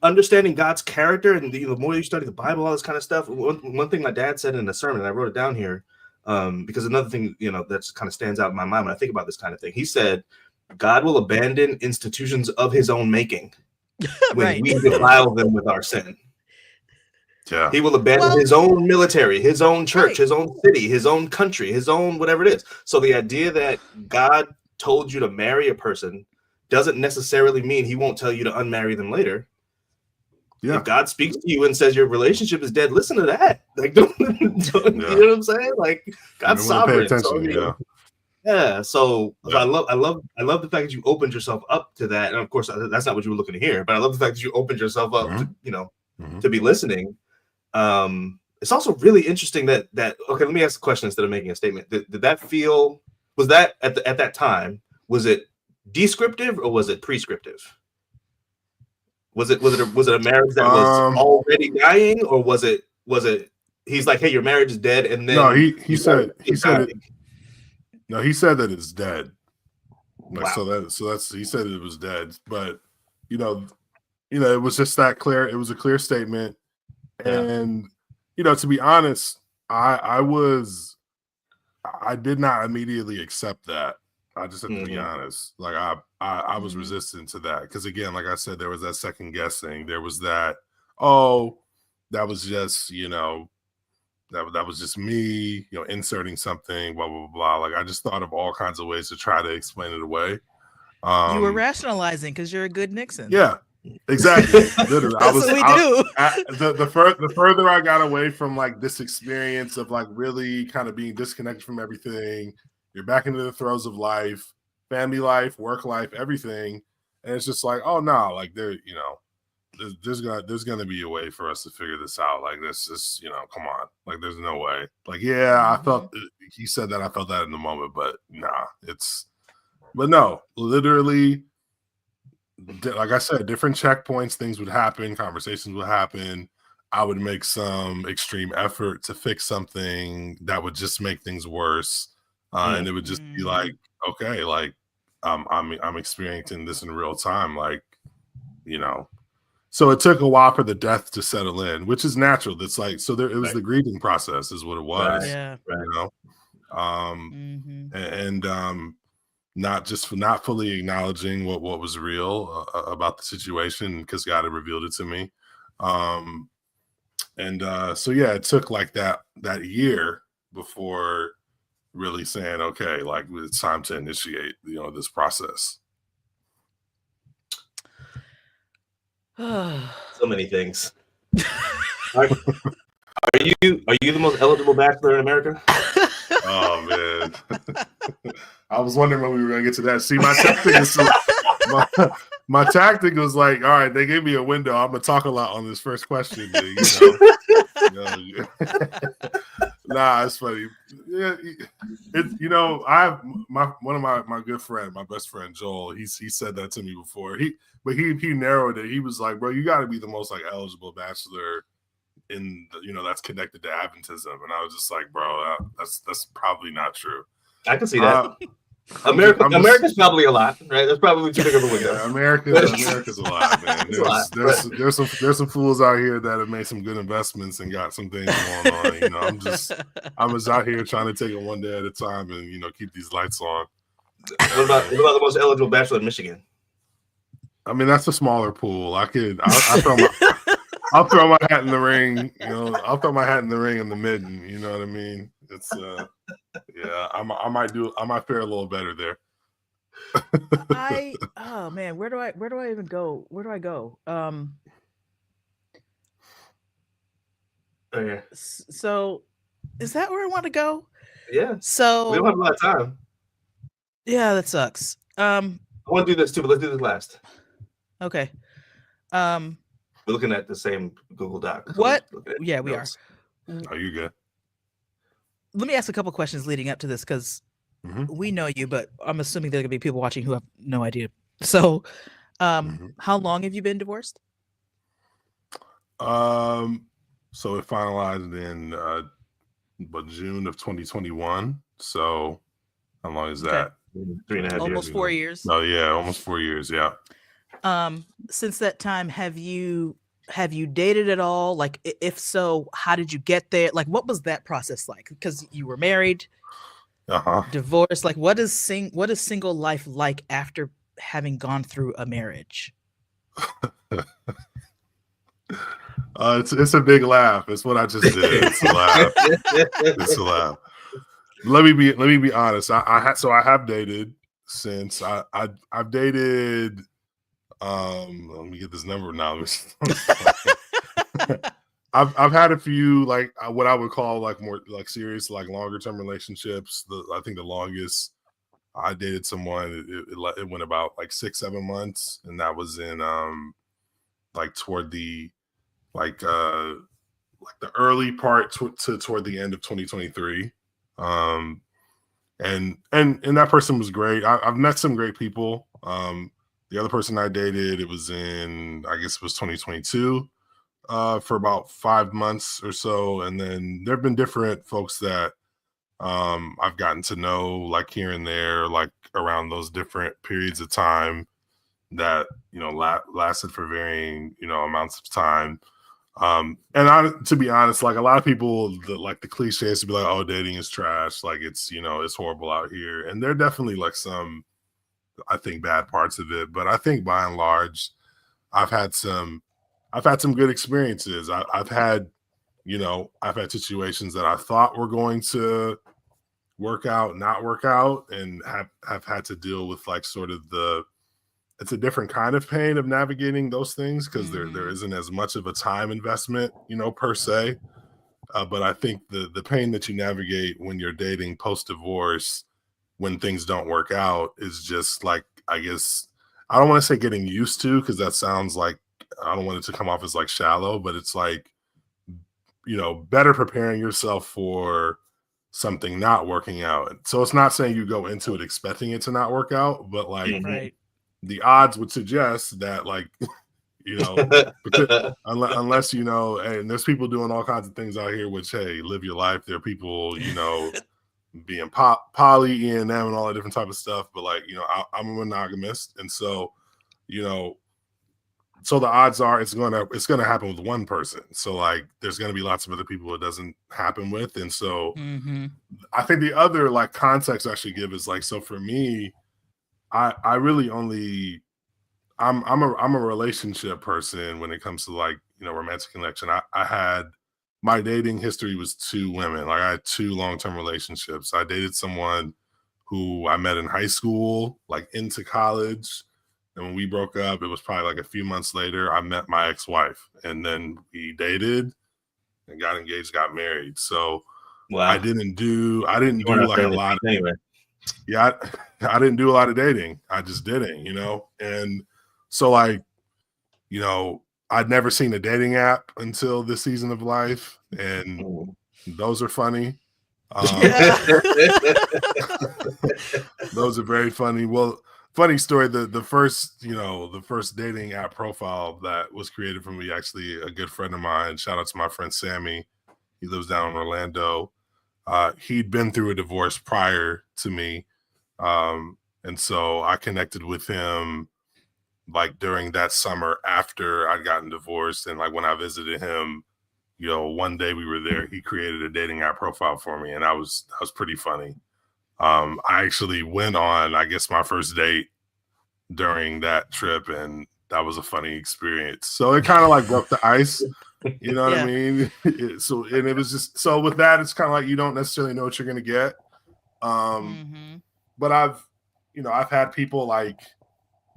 understanding God's character, and the more you study the Bible, all this kind of stuff. One thing my dad said in a sermon, and I wrote it down here, because another thing that's kind of stands out in my mind when I think about this kind of thing. He said, God will abandon institutions of His own making when we defile them with our sin. Yeah. He will abandon his own military, his own church, his own city, his own country, his own whatever it is. So the idea that God told you to marry a person doesn't necessarily mean he won't tell you to unmarry them later. Yeah. If God speaks to you and says your relationship is dead, listen to that. Like, don't you know what I'm saying? Like, God's sovereign. So I love the fact that you opened yourself up to that. And of course, that's not what you were looking to hear, but I love the fact that you opened yourself up to, to be listening. It's also really interesting that okay, let me ask a question instead of making a statement. Did that feel, was that at that time, was it descriptive or was it prescriptive? Was it a marriage that was already dying, or was it he's like, hey, your marriage is dead, and then he said that it's dead. Like, so he said it was dead, but it was just that clear. It was a clear statement. And to be honest, I did not immediately accept that. I just have to be honest. Like I was resistant to that because, again, like I said, there was that second guessing. There was that, that was just that was just me, inserting something, blah blah blah. Like I just thought of all kinds of ways to try to explain it away. You were rationalizing because you're a good Nixon. Yeah. Exactly. Literally, the further I got away from like this experience of like really kind of being disconnected from everything, you're back into the throes of life, family life, work life, everything, and it's just like, oh no, like there's gonna be a way for us to figure this out. Like this is, come on, like there's no way. Like I felt he said that, I felt that in the moment, but no, literally. Like I said, different checkpoints, things would happen, conversations would happen. I would make some extreme effort to fix something that would just make things worse, and it would just be like, okay, like I'm experiencing this in real time, like So it took a while for the death to settle in, which is natural. That's like it was the grieving process, is what it was. Not fully acknowledging what was real about the situation because God had revealed it to me. It took like that year before really saying, okay, like it's time to initiate, this process. So many things. Are you the most eligible bachelor in America? Oh man. I was wondering when we were gonna get to that. See, my tactic is my tactic was like, all right, they gave me a window. I'm gonna talk a lot on this first question. Nah, it's funny. Yeah, it's I have one of my good friend, my best friend Joel. He said that to me before. He narrowed it. He was like, bro, you got to be the most like eligible bachelor in that's connected to Adventism, and I was just like, bro, that's probably not true. I can see that. America's probably a lot, right? That's probably too big of a window. Yeah, America's a lot, man. There's some fools out here that have made some good investments and got some things going on. I'm just out here trying to take it one day at a time and keep these lights on. What about the most eligible bachelor in Michigan? I mean, that's a smaller pool. I'll throw my hat in the ring. I'll throw my hat in the ring in the midden. You know what I mean? It's yeah. I might fare a little better there. Oh man, where do I even go? Where do I go? Oh, yeah. So is that where I want to go? Yeah. So we don't have a lot of time. Yeah, that sucks. I want to do this too, but let's do this last. Okay. We're looking at the same Google Doc. So yeah, we are. Are you good? Let me ask a couple questions leading up to this because we know you, but I'm assuming there are going to be people watching who have no idea. So, how long have you been divorced? So it finalized in June of 2021. So how long is that? 3.5 years. Almost 4 years. Oh yeah, almost 4 years. Yeah. Since that time, have you dated at all? Like, if so, how did you get there? Like, what was that process like? Because you were married, divorced. Like, what is single life like after having gone through a marriage? It's a big laugh. It's what I just did. It's a laugh. It's a laugh. Let me be honest. I have dated since I've dated. Let me get this number now. I've had a few like what I would call like more like serious like longer term relationships. I think the longest I dated someone it went about like 6-7 months, and that was in like toward the like the early part toward the end of 2023. And that person was great. I've met some great people. The other person I dated, it was in, I guess it was 2022, for about 5 months or so. And then there have been different folks that I've gotten to know, like here and there, like around those different periods of time that, lasted for varying, amounts of time. And to be honest, like a lot of people, the cliche is to be like, oh, dating is trash. Like it's horrible out here. And there are definitely like some, I think, bad parts of it, but I think by and large, I've had some good experiences. I've had situations that I thought were going to work out, not work out, and have had to deal with like sort of it's a different kind of pain of navigating those things because there isn't as much of a time investment, per se. But I think the pain that you navigate when you're dating post-divorce, when things don't work out, is just like, I guess, I don't want to say getting used to, because that sounds like, I don't want it to come off as like shallow, but it's like, better preparing yourself for something not working out. So it's not saying you go into it expecting it to not work out, but like the odds would suggest that like, unless, and there's people doing all kinds of things out here, which, hey, live your life. There are people, being poly, E&M and all that different type of stuff. But like, I'm a monogamist. And so, so the odds are it's gonna happen with one person. So like there's gonna be lots of other people it doesn't happen with. And so I think the other like context I should give is like, so for me, I really only I'm a relationship person when it comes to like, romantic connection. I had my dating history was 2 women. Like I had 2 long-term relationships. I dated someone who I met in high school, like into college. And when we broke up, it was probably like a few months later, I met my ex-wife, and then we dated and got engaged, got married. So wow. I didn't do like a lot of, anyway. Yeah, I didn't do a lot of dating. I just didn't, and so like, I'd never seen a dating app until this season of life. And Those are funny. Yeah. Those are very funny. Well, funny story. The first dating app profile that was created for me, actually a good friend of mine. Shout out to my friend Sammy. He lives down in Orlando. He'd been through a divorce prior to me. And so I connected with him like during that summer after I'd gotten divorced. And like when I visited him, one day we were there, he created a dating app profile for me, and that was pretty funny. I actually went on, I guess, my first date during that trip, and that was a funny experience. So it kind of like broke the ice, you know what I mean? And it was just, so with that, it's kind of like you don't necessarily know what you're going to get. But I've had people like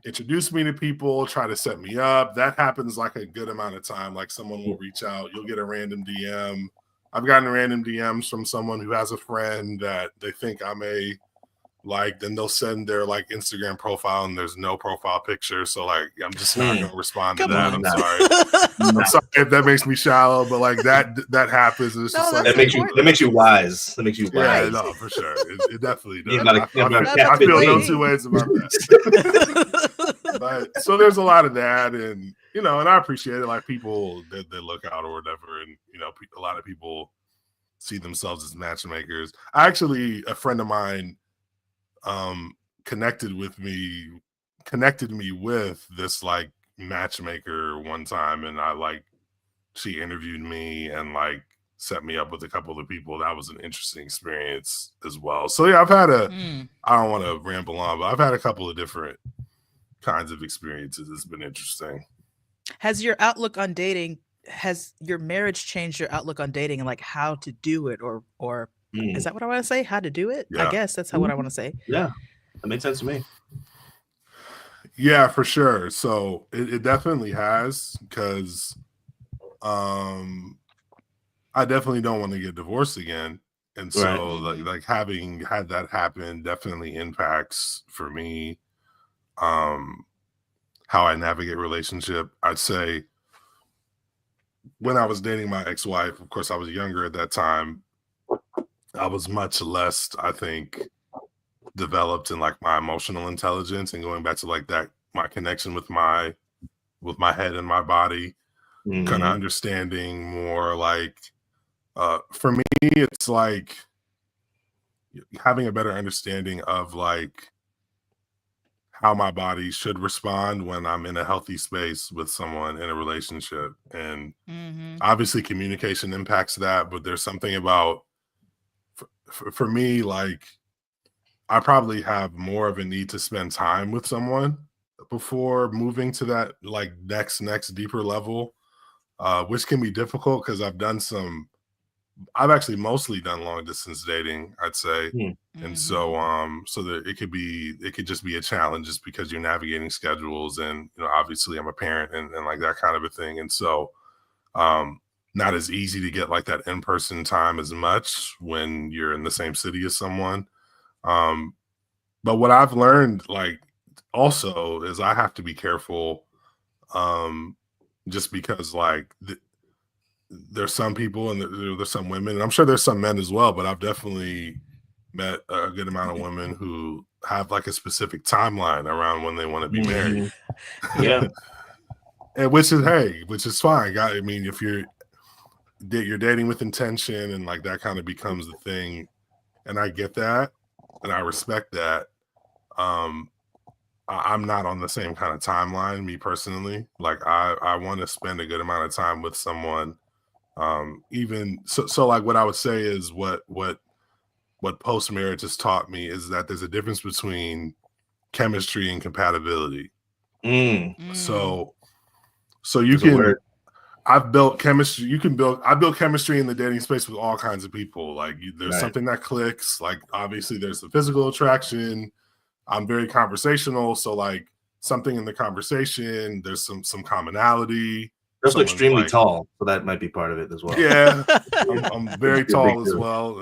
introduce me to people, try to set me up. That happens like a good amount of time. Like someone will reach out, you'll get a random DM. I've gotten random DMs from someone who has a friend that they think I may like, then they'll send their like Instagram profile and there's no profile picture. So like, I'm just not going to respond to that. I'm sorry. I'm sorry if that makes me shallow, but like that happens. It's just like, that makes you wise. That makes you wise. Yeah, no, for sure. It definitely does. I feel no two ways about that. But so there's a lot of that, and and I appreciate it. Like people that look out or whatever, and a lot of people see themselves as matchmakers. A friend of mine connected me with this like matchmaker one time, and she interviewed me and like set me up with a couple of people. That was an interesting experience as well. So yeah, I've had I don't want to ramble on, but I've had a couple of different kinds of experiences. It's been interesting. Has your outlook on dating, has your marriage changed your outlook on dating and like how to do it, or is that what I want to say? How to do it? Yeah. I guess that's what I want to say. Yeah, that makes sense to me. Yeah, for sure. So it definitely has, because I definitely don't want to get divorced again. And so like having had that happen definitely impacts for me how I navigate relationship. I'd say when I was dating my ex-wife, of course I was younger at that time, I was much less, I think, developed in like my emotional intelligence, and going back to like that, my connection with my head and my body, kind of understanding more like, for me, it's like having a better understanding of like how my body should respond when I'm in a healthy space with someone in a relationship. And obviously communication impacts that, but there's something about, for me, like I probably have more of a need to spend time with someone before moving to that like next deeper level, which can be difficult because I've actually mostly done long distance dating, I'd say. And so that it could just be a challenge just because you're navigating schedules, and obviously I'm a parent and like that kind of a thing. And so not as easy to get like that in-person time as much when you're in the same city as someone. But what I've learned like also is I have to be careful, just because like there's some people and there's some women, and I'm sure there's some men as well, but I've definitely met a good amount of women who have like a specific timeline around when they want to be married. Yeah. And which is fine. I mean, if you're dating with intention and like that kind of becomes the thing, and I get that and I respect that. I'm not on the same kind of timeline, me personally. Like I want to spend a good amount of time with someone. Even so like what I would say is what post marriage has taught me is that there's a difference between chemistry and compatibility. So you can, I've built chemistry. I built chemistry in the dating space with all kinds of people. Like there's something that clicks. Like obviously there's the physical attraction. I'm very conversational. So like something in the conversation, there's some commonality. You're also extremely tall, so that might be part of it as well. Yeah, I'm very tall as well.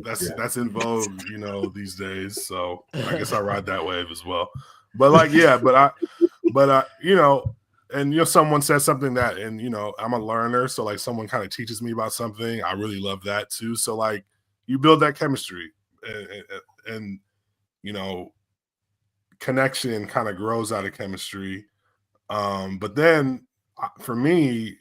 That's in vogue, these days. So I guess I ride that wave as well. But like, yeah, but I and someone says something that, and I'm a learner, so like someone kind of teaches me about something, I really love that too. So like you build that chemistry, and connection kind of grows out of chemistry. But then for me,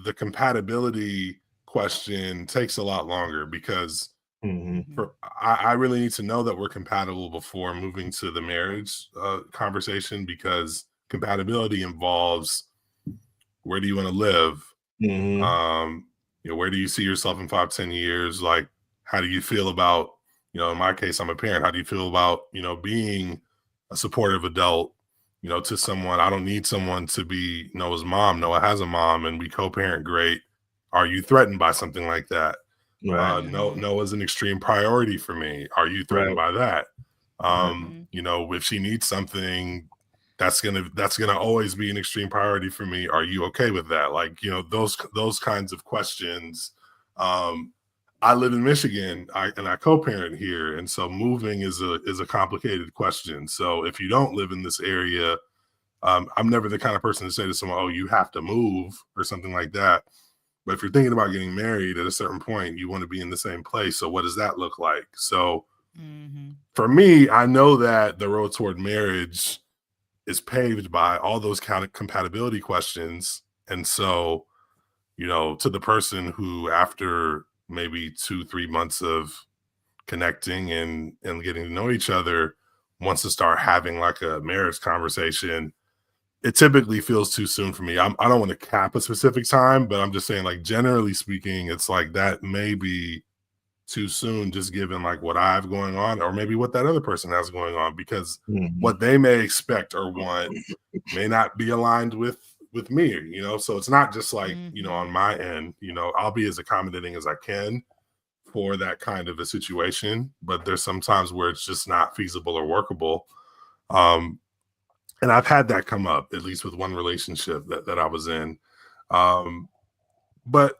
the compatibility question takes a lot longer, because I really need to know that we're compatible before moving to the marriage conversation, because compatibility involves, where do you want to live? Where do you see yourself in 5-10 years? Like, how do you feel about, in my case, I'm a parent. How do you feel about, being a supportive adult, to someone? I don't need someone to be Noah's mom. Noah has a mom and we co-parent great. Are you threatened by something like that? Right. Noah's an extreme priority for me. Are you threatened by that? If she needs something, that's gonna always be an extreme priority for me. Are you okay with that? Like, those kinds of questions. I live in Michigan, and I co-parent here, and so moving is a complicated question. So if you don't live in this area, I'm never the kind of person to say to someone, "Oh, you have to move," or something like that. But if you're thinking about getting married, at a certain point, you want to be in the same place. So what does that look like? So for me, I know that the road toward marriage is paved by all those kind of compatibility questions. And so, to the person who, after maybe 2-3 months of connecting and getting to know each other, wants to start having like a marriage conversation, it typically feels too soon for me. I don't want to cap a specific time, but I'm just saying, like, generally speaking, it's like that may be too soon, just given like what I have going on, or maybe what that other person has going on, because what they may expect or want may not be aligned with me, so it's not just like, on my end, I'll be as accommodating as I can for that kind of a situation, but there's some times where it's just not feasible or workable. And I've had that come up, at least with one relationship that I was in. But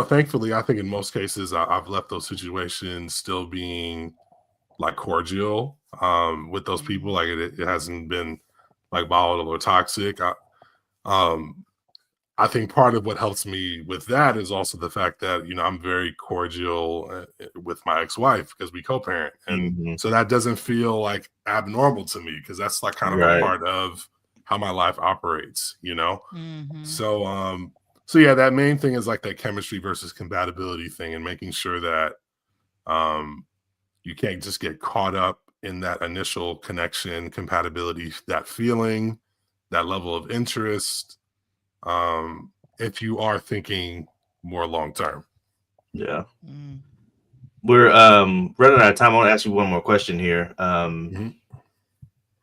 thankfully, I think in most cases, I've left those situations still being like cordial with those people. Like it hasn't been like volatile or toxic. I think part of what helps me with that is also the fact that, I'm very cordial with my ex-wife, because we co-parent. And so that doesn't feel like abnormal to me, because that's like kind of a part of how my life operates, So yeah, that main thing is like that chemistry versus compatibility thing, and making sure that you can't just get caught up in that initial connection, compatibility, that feeling, that level of interest, if you are thinking more long term. Yeah. We're running out of time. I want to ask you one more question here.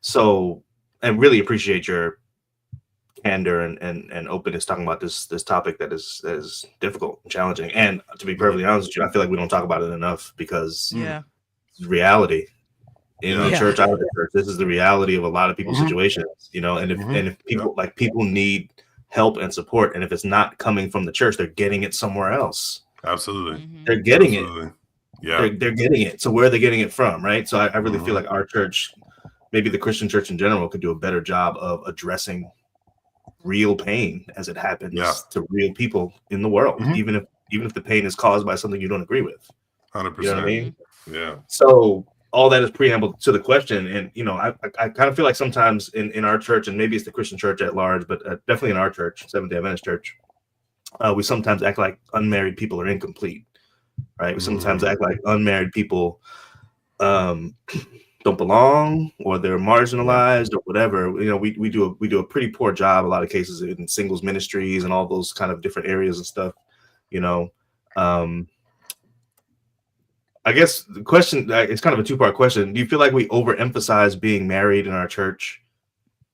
So, and really appreciate your candor and openness talking about this topic that is difficult and challenging. And to be perfectly honest with you, I feel like we don't talk about it enough, because it's reality. Church out of the church. This is the reality of a lot of people's situations. And if people need help and support, and if it's not coming from the church, they're getting it somewhere else. Absolutely. They're getting it. Yeah, they're getting it. So where are they getting it from? Right. So I really feel like our church, maybe the Christian church in general, could do a better job of addressing real pain as it happens to real people in the world, even if the pain is caused by something you don't agree with. 100%. You know what I mean? Yeah. So all that is preamble to the question. And, I kind of feel like sometimes in our church, and maybe it's the Christian church at large, but definitely in our church, Seventh-day Adventist church, we sometimes act like unmarried people are incomplete, right? We sometimes act like unmarried people don't belong, or they're marginalized, or whatever. We do a pretty poor job, a lot of cases, in singles ministries and all those kind of different areas and stuff, I guess the question, it's kind of a two-part question. Do you feel like we overemphasize being married in our church?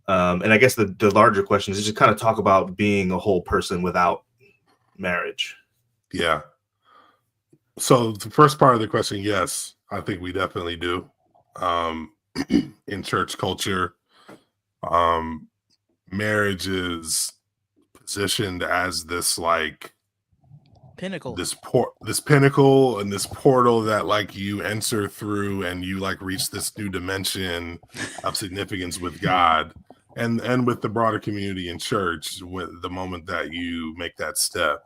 And I guess the larger question is just kind of talk about being a whole person without marriage. Yeah. So the first part of the question, yes, I think we definitely do. In church culture, marriage is positioned as this like pinnacle, this pinnacle and this portal that like you enter through, and you like reach this new dimension of significance with God. and with the broader community in church, with the moment that you make that step.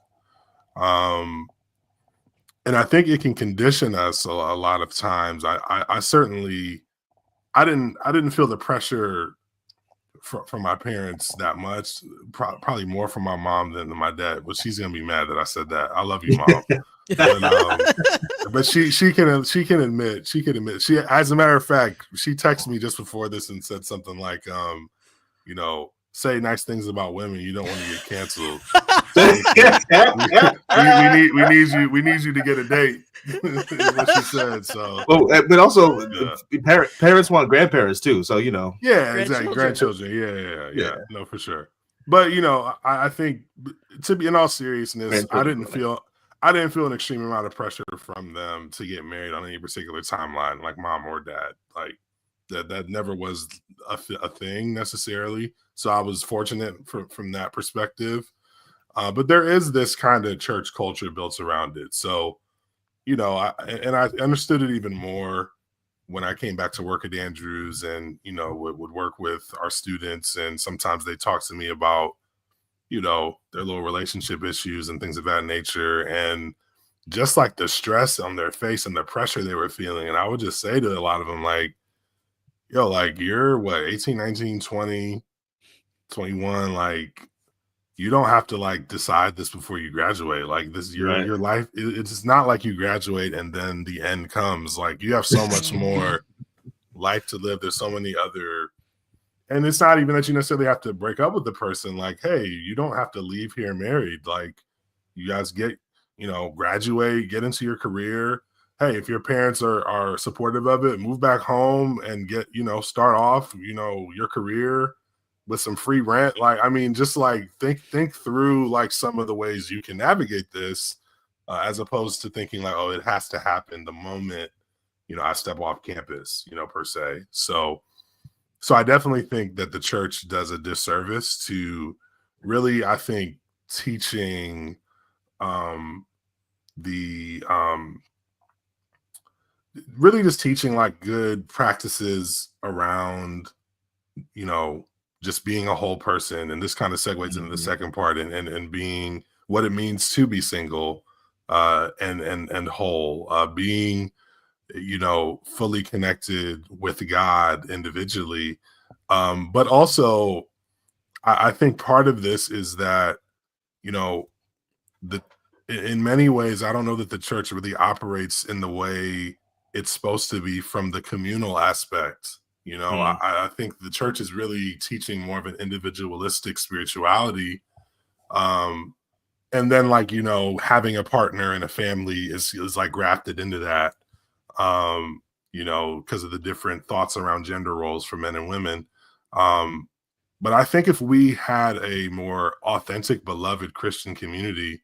And I think it can condition us a lot of times. I certainly, I didn't feel the pressure from my parents that much. Probably more from my mom than my dad. But she's gonna be mad that I said that. I love you, Mom. But she can admit she, as a matter of fact, she texted me just before this and said something like, you know, say nice things about women. You don't want to get canceled. we need you to get a date. Is what she said. So, but also parents want grandparents too. So, you know, yeah, exactly, grandchildren. Yeah. No, for sure. But you know, I think, to be in all seriousness, I didn't feel an extreme amount of pressure from them to get married on any particular timeline, like mom or dad. Like that never was a thing necessarily. So I was fortunate from that perspective. But there is this kind of church culture built around it. So, you know, I understood it even more when I came back to work at Andrews, and, you know, would work with our students. And sometimes they talk to me about, you know, their little relationship issues and things of that nature. And just like the stress on their face and the pressure they were feeling. And I would just say to a lot of them, like, yo, like, you're what, 18, 19, 20, 21, like, you don't have to like decide this before you graduate. Like this, your life, it's not like you graduate and then the end comes. Like you have so much more life to live. There's so many other, and it's not even that you necessarily have to break up with the person. Like, hey, you don't have to leave here married. Like you guys get, you know, graduate, get into your career. Hey, if your parents are supportive of it, move back home and get, you know, start off, you know, your career with some free rent. Like, I mean, just like think through like some of the ways you can navigate this, as opposed to thinking like, oh, it has to happen the moment, you know, I step off campus, you know, per se. So I definitely think that the church does a disservice to really, I think, teaching really just teaching like good practices around, you know, just being a whole person. And this kind of segues into the second part, and being what it means to be single, and whole, being, you know, fully connected with God individually. But also I think part of this is that, you know, in many ways, I don't know that the church really operates in the way it's supposed to be from the communal aspect. You know, I think the church is really teaching more of an individualistic spirituality. And then, like, you know, having a partner and a family is like grafted into that, you know, because of the different thoughts around gender roles for men and women. But I think if we had a more authentic, beloved Christian community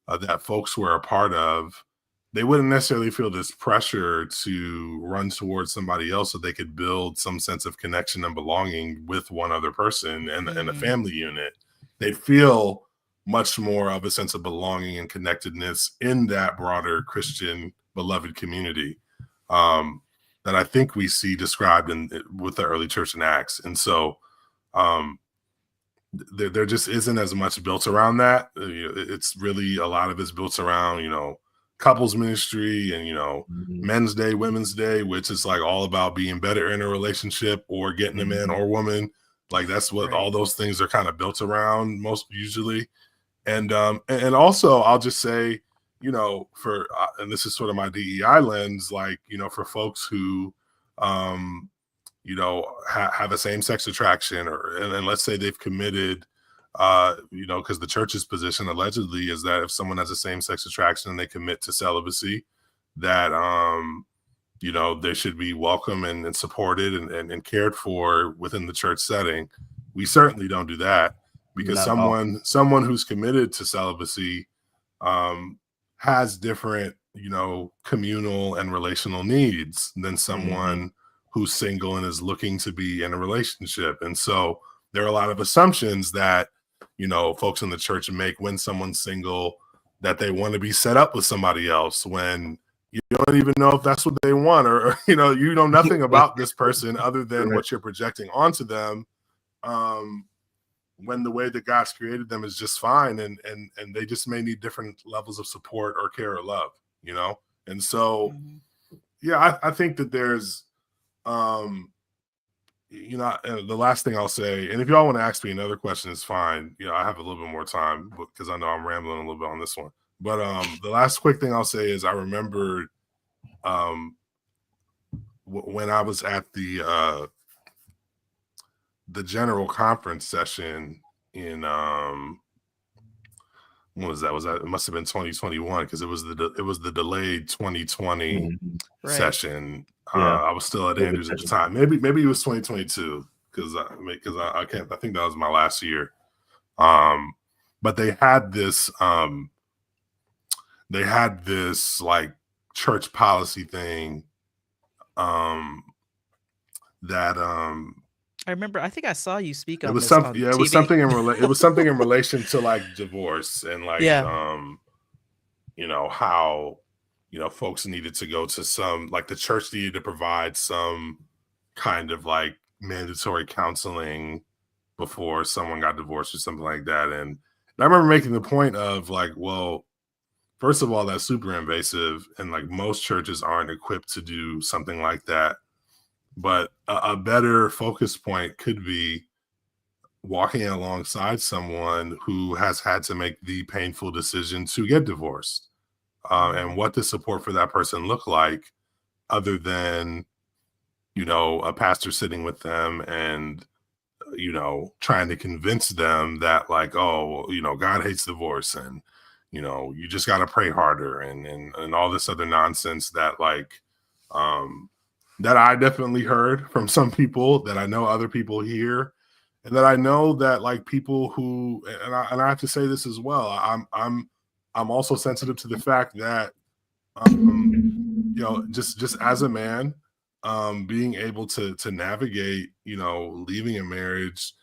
that folks were a part of, they wouldn't necessarily feel this pressure to run towards somebody else so they could build some sense of connection and belonging with one other person and a family unit. They'd feel much more of a sense of belonging and connectedness in that broader Christian beloved community that I think we see described with the early church in Acts. And so there just isn't as much built around that. It's really, a lot of it's built around, you know, couples ministry and, you know, men's day, women's day, which is like all about being better in a relationship or getting a man or woman. Like that's what all those things are kind of built around most usually. And also I'll just say, you know, for, and this is sort of my DEI lens, like, you know, for folks who, you know, have a same-sex attraction, and let's say they've committed, you know, because the church's position allegedly is that if someone has a same-sex attraction and they commit to celibacy, that, you know, they should be welcome and supported and cared for within the church setting. We certainly don't do that, because someone who's committed to celibacy has different, you know, communal and relational needs than someone who's single and is looking to be in a relationship. And so there are a lot of assumptions that, you know, folks in the church make when someone's single, that they want to be set up with somebody else, when you don't even know if that's what they want, or you know nothing about this person other than what you're projecting onto them. when the way that God's created them is just fine, and they just may need different levels of support or care or love, you know? And so, yeah, I think that there's, you know, the last thing I'll say, and if y'all want to ask me another question, it's fine. You know, I have a little bit more time because I know I'm rambling a little bit on this one. But the last quick thing I'll say is I remembered when I was at the general conference session in when was that? It must have been 2021 because it was the delayed 2020 session. I was still at Andrews at the time. Maybe it was 2022 because I can't. I think that was my last year. But they had this like church policy thing that I remember. I think I saw you speak on it was this something. on Yeah, it TV. was something it was something in relation to like divorce and like you know, how, you know, folks needed to go to some, like the church needed to provide some kind of like mandatory counseling before someone got divorced or something like that. And I remember making the point of like, well, first of all, that's super invasive, and like most churches aren't equipped to do something like that. But a better focus point could be walking alongside someone who has had to make the painful decision to get divorced, and what does support for that person look like other than, you know, a pastor sitting with them and, you know, trying to convince them that like, oh, you know, God hates divorce and, you know, you just got to pray harder and all this other nonsense that like, that I definitely heard from some people, that I know other people hear, and that I know that like people who, and I have to say this as well, I'm also sensitive to the fact that, you know, just as a man, being able to navigate, you know, leaving a marriage,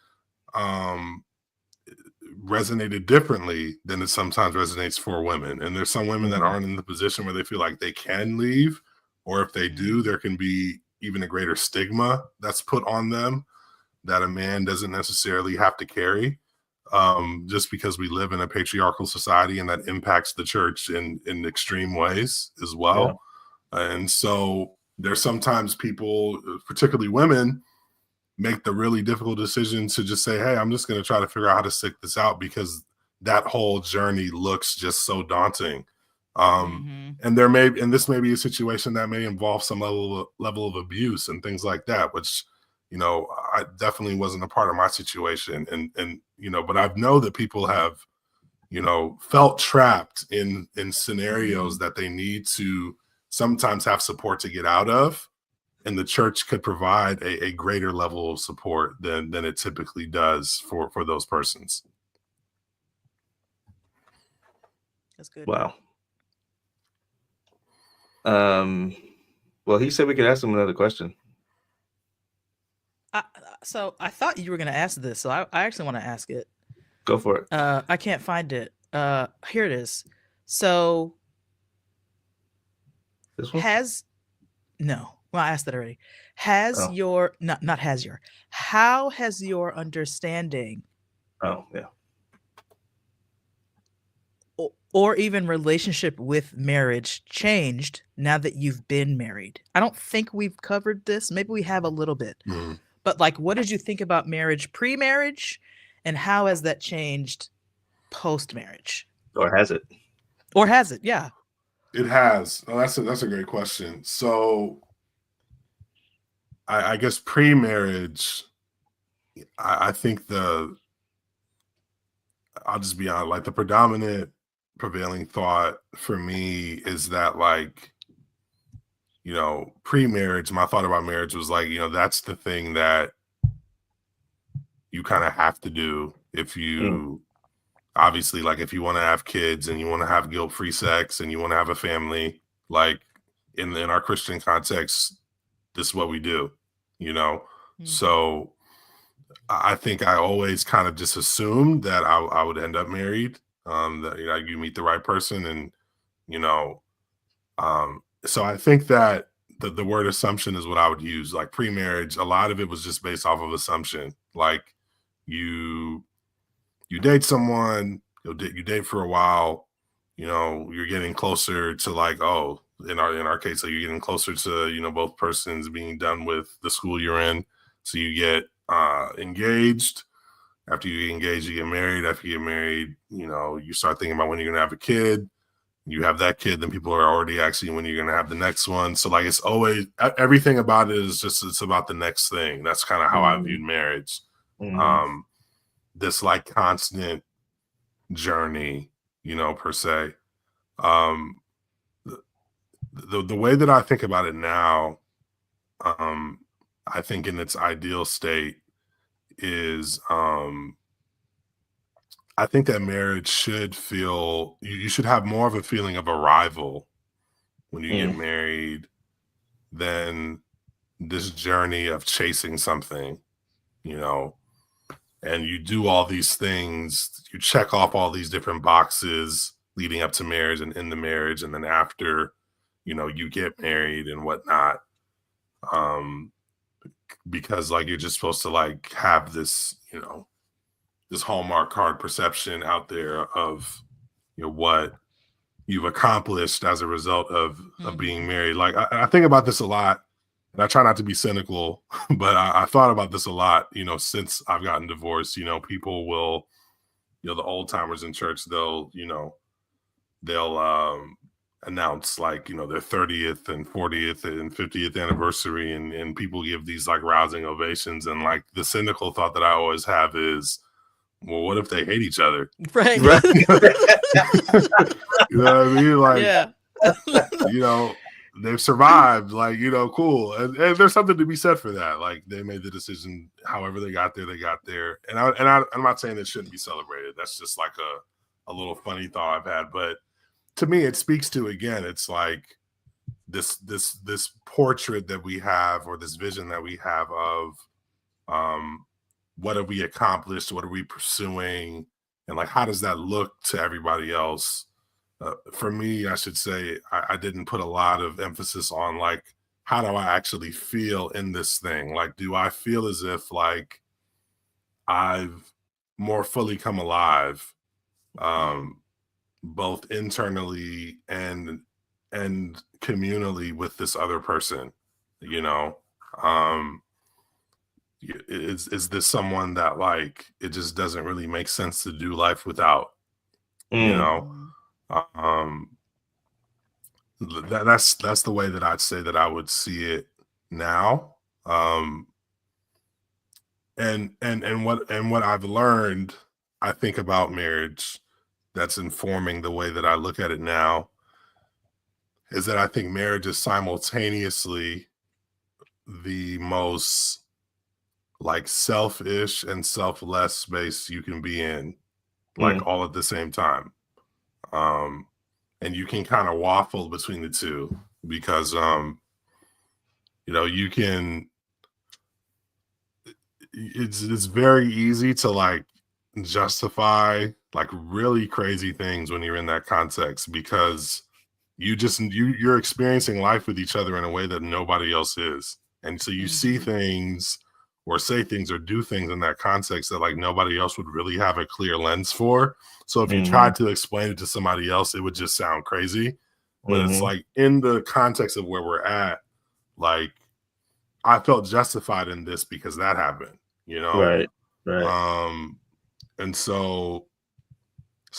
resonated differently than it sometimes resonates for women. And there's some women that aren't in the position where they feel like they can leave, or if they do, there can be even a greater stigma that's put on them that a man doesn't necessarily have to carry, just because we live in a patriarchal society, and that impacts the church in extreme ways as well. And so there's sometimes people, particularly women, make the really difficult decision to just say, hey, I'm just going to try to figure out how to stick this out, because that whole journey looks just so daunting. And this may be a situation that may involve some level of abuse and things like that, which, you know, I definitely wasn't a part of my situation. And, you know, but I know that people have, you know, felt trapped in scenarios that they need to sometimes have support to get out of. And the church could provide a greater level of support than it typically does for those persons. That's good. Wow. Well, he said we could ask him another question. So I thought you were going to ask this, so I actually want to ask it. Go for it. I can't find it. Here it is. So this one? Well, I asked that already. How has your understanding or even relationship with marriage changed now that you've been married? I don't think we've covered this. Maybe we have a little bit. But like, what did you think about marriage pre-marriage, and how has that changed post-marriage? Or has it? Yeah. It has. Oh, that's a great question. So I guess pre-marriage, I think I'll just be honest, like the predominant prevailing thought for me is that, like, you know, pre-marriage, my thought about marriage was like, you know, that's the thing that you kind of have to do if you obviously, like, if you want to have kids and you want to have guilt-free sex and you want to have a family, like in our Christian context, this is what we do, you know? So I think I always kind of just assumed that I would end up married, that, you know, you meet the right person, and, you know, so I think that the word assumption is what I would use. Like pre-marriage, a lot of it was just based off of assumption. Like, you date someone, you date for a while, you're getting closer to like, oh, in our case, like you're getting closer to, both persons being done with the school you're in. So you get engaged. After you get engaged, you get married. After you get married, you start thinking about when you're going to have a kid. You have that kid, then people are already asking when you're going to have the next one. So like, it's always, everything about it is just, it's about the next thing. That's kind of how I viewed marriage. This like constant journey, per se. The way that I think about it now, I think in its ideal state is, I think that marriage should feel, you should have more of a feeling of arrival when you get married than this journey of chasing something, and you do all these things, you check off all these different boxes leading up to marriage and in the marriage. And then after, you get married and whatnot. Because like, you're just supposed to like have this, this Hallmark card perception out there of, what you've accomplished as a result of being married. Like I think about this a lot, and I try not to be cynical, but I thought about this a lot, since I've gotten divorced. People will, the old timers in church, they'll announce like, their 30th and 40th and 50th anniversary, and people give these like rousing ovations. And like the cynical thought that I always have is, well, what if they hate each other? Right. You know what I mean? Like, yeah. They've survived, like, cool. And there's something to be said for that. Like, they made the decision, however they got there. And I'm not saying it shouldn't be celebrated. That's just like a little funny thought I've had. But to me, it speaks to, again, it's like this portrait that we have, or this vision that we have of what have we accomplished? What are we pursuing? And like, how does that look to everybody else? For me, I should say, I didn't put a lot of emphasis on like, how do I actually feel in this thing? Like, do I feel as if like I've more fully come alive, both internally and communally with this other person? Is this someone that like, it just doesn't really make sense to do life without? That's the way that I'd say that I would see it now. And what I've learned, I think, about marriage that's informing the way that I look at it now is that I think marriage is simultaneously the most like selfish and selfless space you can be in, like all at the same time. And you can kind of waffle between the two because, you can, it's very easy to like justify like really crazy things when you're in that context, because you're experiencing life with each other in a way that nobody else is. And so you see things or say things or do things in that context that like nobody else would really have a clear lens for. So if you tried to explain it to somebody else, it would just sound crazy. But it's like, in the context of where we're at, like, I felt justified in this because that happened, Right. And so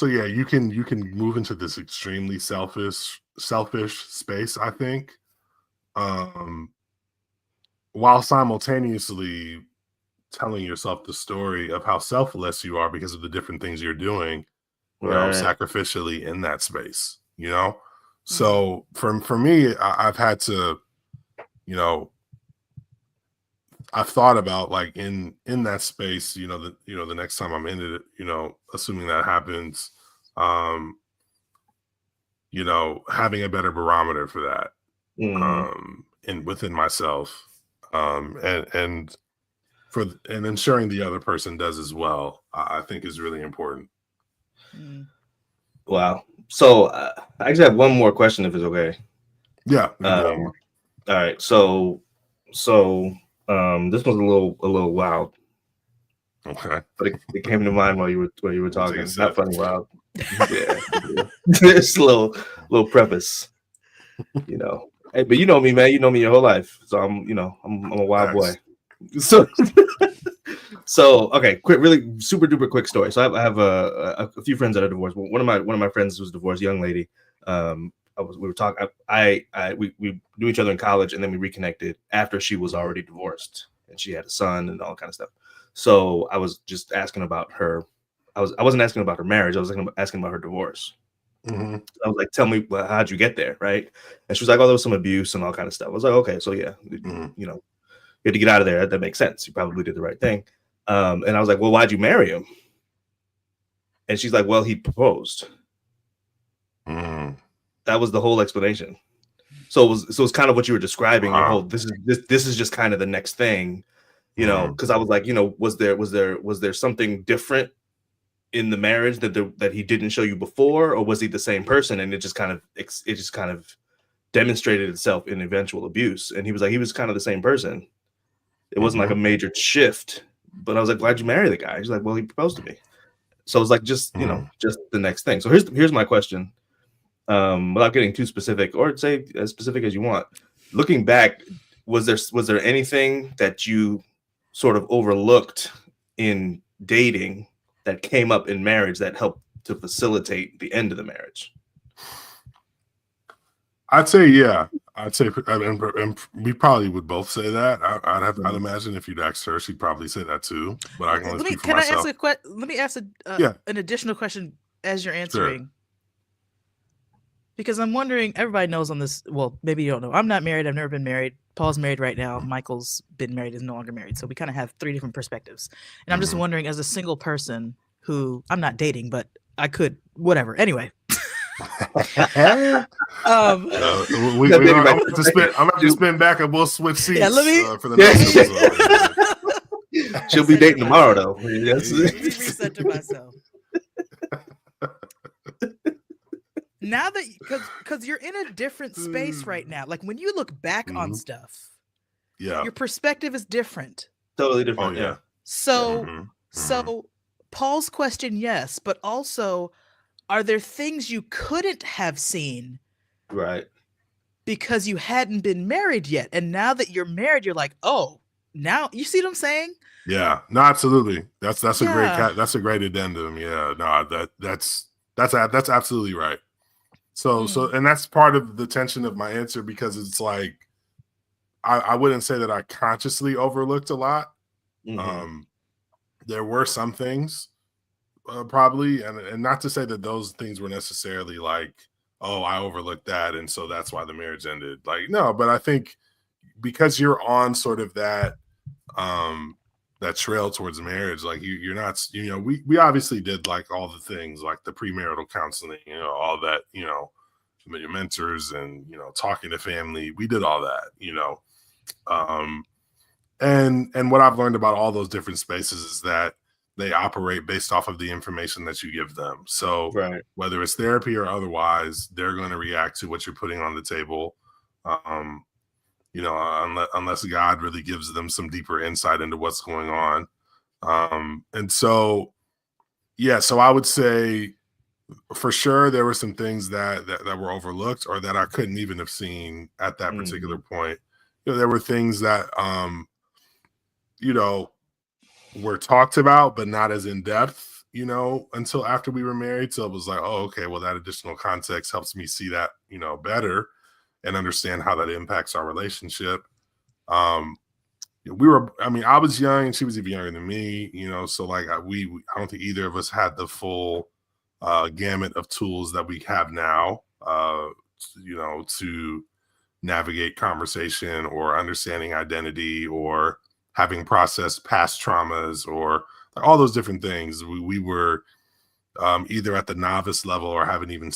yeah, you can move into this extremely selfish space, I think, while simultaneously telling yourself the story of how selfless you are because of the different things you're doing, sacrificially in that space, So for me, I've had to, I've thought about like in that space, the next time I'm in it, assuming that happens, having a better barometer for that, and within myself, and ensuring the other person does as well, I think is really important. Wow. So I actually have one more question, if it's okay. Yeah. All right. So this one's a little wild. Okay. but it came to mind while you were talking. Take a It's not sip. funny, Rob. Yeah. Just a little preface. You know. Hey, but you know me, man. You know me your whole life. So I'm a wild boy. So okay, quick, really super duper quick story. So I have a few friends that are divorced. One of my friends was divorced, young lady. We were talking. We knew each other in college, and then we reconnected after she was already divorced, and she had a son and all kind of stuff. So I was just asking about her. I wasn't asking about her marriage. I was asking about her divorce. Mm-hmm. I was like, "Tell me, how'd you get there?" Right? And she was like, "Oh, there was some abuse and all kind of stuff." I was like, "Okay, so yeah, Mm-hmm. you know, you had to get out of there. That makes sense. You probably did the right thing." And I was like, "Well, why'd you marry him?" And she's like, "Well, he proposed." Mm-hmm. That was the whole explanation. So it was kind of what you were describing. Wow. Your whole this is just kind of the next thing, you know. Because I was like, was there something different in the marriage that he didn't show you before, or was he the same person? And it just kind of demonstrated itself in eventual abuse. And he was like, he was kind of the same person. It wasn't like a major shift. But I was like, why'd you marry the guy? He's like, well, he proposed to me. So it was like just just the next thing. So here's my question. Without getting too specific, or say as specific as you want. Looking back, was there anything that you sort of overlooked in dating that came up in marriage that helped to facilitate the end of the marriage? I'd say, yeah. I'd say, and we probably would both say that. I'd imagine if you'd asked her, she'd probably say that too. But I can only speak for myself. Let me ask an additional question as you're answering. Sure. Because I'm wondering, everybody knows on this, well, maybe you don't know. I'm not married. I've never been married. Paul's married right now. Michael's been married, is no longer married. So we kind of have three different perspectives. And I'm just wondering, as a single person who, I'm not dating, but I could, whatever. Anyway. I'm going to spin back and we'll switch seats for the next episode. She'll be dating tomorrow, though. Let me recenter myself. Now that, because you're in a different space right now. Like when you look back on stuff, your perspective is different. Totally different. Oh, yeah. So, so Paul's question, yes, but also, are there things you couldn't have seen? Right. Because you hadn't been married yet. And now that you're married, you're like, oh, now you see what I'm saying? Yeah, no, absolutely. That's a great addendum. Yeah, no, that's absolutely right. So and that's part of the tension of my answer, because it's like I wouldn't say that I consciously overlooked a lot. There were some things probably, and not to say that those things were necessarily like, oh, I overlooked that and so that's why the marriage ended. Like, no, but I think because you're on sort of that that trail towards marriage, like you're not, we obviously did like all the things like the premarital counseling, all that, your mentors and, talking to family. We did all that, and what I've learned about all those different spaces is that they operate based off of the information that you give them. So whether it's therapy or otherwise, they're going to react to what you're putting on the table. Unless God really gives them some deeper insight into what's going on. And so, yeah, so I would say for sure there were some things that were overlooked or that I couldn't even have seen at that particular point. There were things that, were talked about, but not as in depth, until after we were married. So it was like, oh, okay, well, that additional context helps me see that, better and understand how that impacts our relationship. I was young and she was even younger than me, so like I don't think either of us had the full gamut of tools that we have now, to navigate conversation or understanding identity or having processed past traumas or like all those different things. We were either at the novice level or hadn't even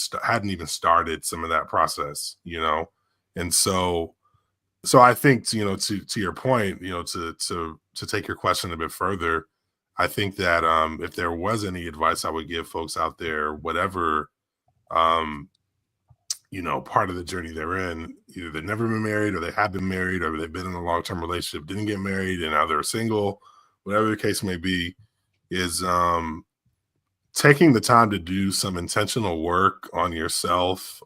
started some of that process, and so I think to your point, to take your question a bit further, I think that if there was any advice I would give folks out there, whatever part of the journey they're in, either they've never been married or they have been married or they've been in a long-term relationship, didn't get married, and now they're single, whatever the case may be, is taking the time to do some intentional work on yourself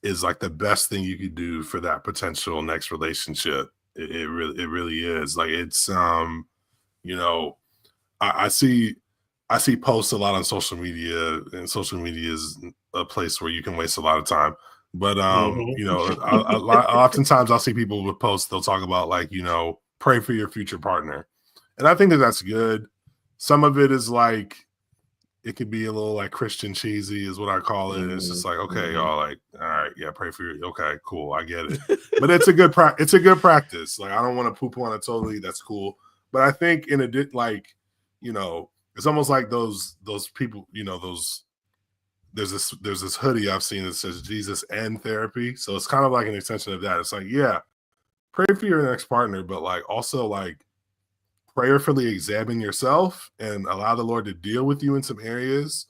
is like the best thing you could do for that potential next relationship. It really is. Like it's you know, I see posts a lot on social media, and social media is a place where you can waste a lot of time. But you know, oftentimes I'll see people with posts, they'll talk about like, you know, pray for your future partner. And I think that that's good. Some of it is like, it could be a little like Christian cheesy is what I call it. It's just like, okay, y'all, like, all right, yeah, pray for you. Okay, cool, I get it. But it's a good practice. Like, I don't want to poop on it totally. That's cool. But I think in a like, you know, it's almost like those people, you know, there's this hoodie I've seen that says Jesus and therapy. So it's kind of like an extension of that. It's like, yeah, pray for your next partner, but like also like prayerfully examine yourself and allow the Lord to deal with you in some areas,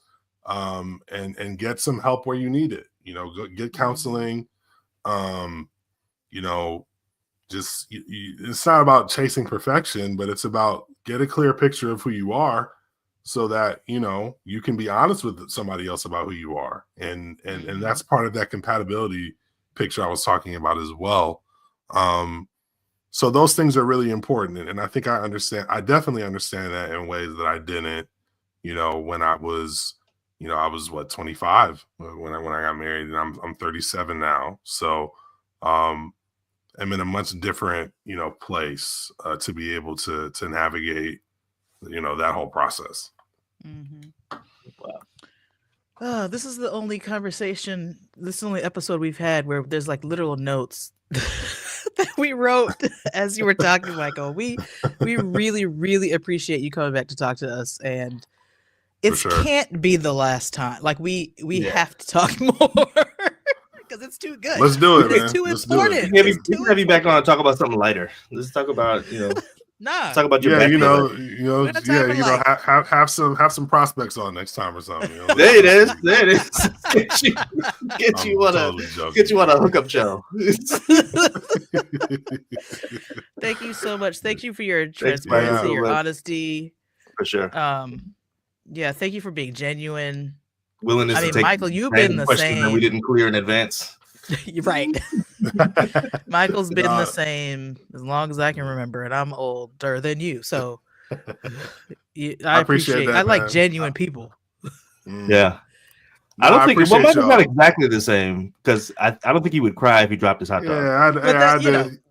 and get some help where you need it. You know, go get counseling. You know, just it's not about chasing perfection, but it's about get a clear picture of who you are, so that you know you can be honest with somebody else about who you are, and that's part of that compatibility picture I was talking about as well. So those things are really important. And I think I definitely understand that in ways that I didn't, you know, when I was, you know, I was what, 25 when I got married, and I'm 37 now. So I'm in a much different, you know, place to be able to navigate, you know, that whole process. Mm-hmm. Wow. This is the only episode we've had where there's like literal notes that we wrote as you were talking, Michael. We really, really appreciate you coming back to talk to us, and it can't be the last time. Like we have to talk more because it's too good. Let's do it, man. It's too Let's important. We can have you back on and talk about something lighter. Let's talk about, you know. Let's talk about your have some prospects on next time or something. You know? There it is. Get you on a hookup show. Thank you so much. Thank you for your transparency, your honesty. For sure. Yeah, thank you for being genuine. Willingness to take Michael, you've been the same. That we didn't clear in advance. You're right. Michael's been the same as long as I can remember, and I'm older than you. So I appreciate that. I like genuine people. Yeah. I don't think Michael's not exactly the same, because I don't think he would cry if he dropped his hot dog. Yeah,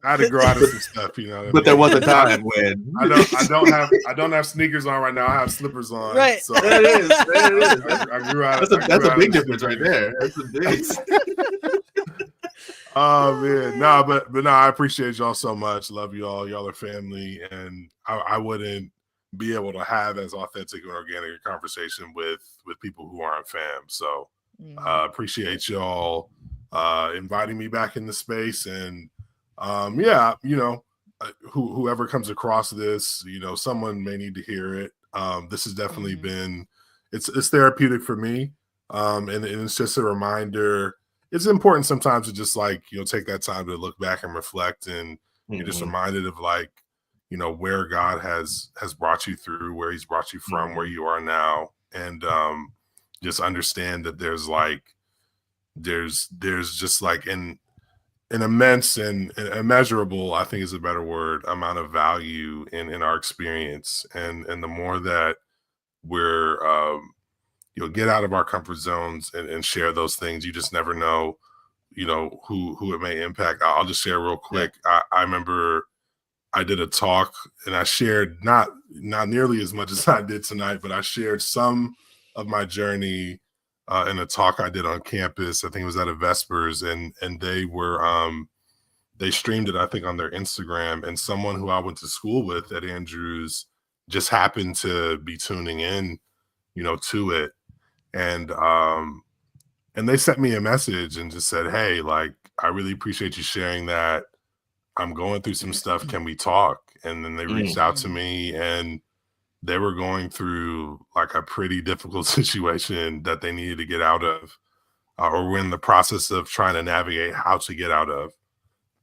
I had to grow out of some stuff, you know. But there was a time when I don't have sneakers on right now. I have slippers on. Right. So there it is. I grew out. That's a big difference right there. That's a big. Oh man, no, I appreciate y'all so much. Love y'all. Y'all are family, and I wouldn't be able to have as authentic and organic a conversation with people who aren't fam. So appreciate y'all inviting me back in the space, and yeah, you know, whoever comes across this, you know, someone may need to hear it. This has definitely been it's therapeutic for me, and it's just a reminder. It's important sometimes to just like, you know, take that time to look back and reflect, and you're just reminded of like, you know, where God has brought you through, where he's brought you from, where you are now. And just understand that there's just like an immense and immeasurable, I think is a better word, amount of value in our experience. And the more that we're, you know, get out of our comfort zones and share those things, you just never know, you know, who it may impact. I'll just share real quick. I remember I did a talk, and I shared not nearly as much as I did tonight, but I shared some of my journey in a talk I did on campus. I think it was at a Vespers, and they were they streamed it, I think, on their Instagram, and someone who I went to school with at Andrews just happened to be tuning in, you know, to it. And they sent me a message and just said, hey, like, I really appreciate you sharing that. I'm going through some stuff. Can we talk? And then they reached out to me, and they were going through like a pretty difficult situation that they needed to get out of, or were in the process of trying to navigate how to get out of.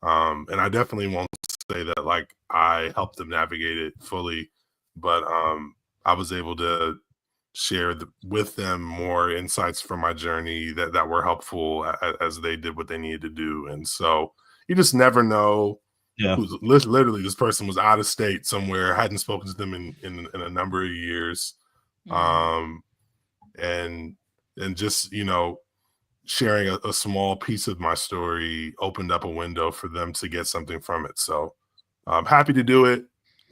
And I definitely won't say that like I helped them navigate it fully, but I was able to share with them more insights from my journey that were helpful as they did what they needed to do. And so you just never know. Yeah. Who's literally, this person was out of state somewhere, hadn't spoken to them in a number of years. And just, sharing a small piece of my story opened up a window for them to get something from it. So I'm happy to do it.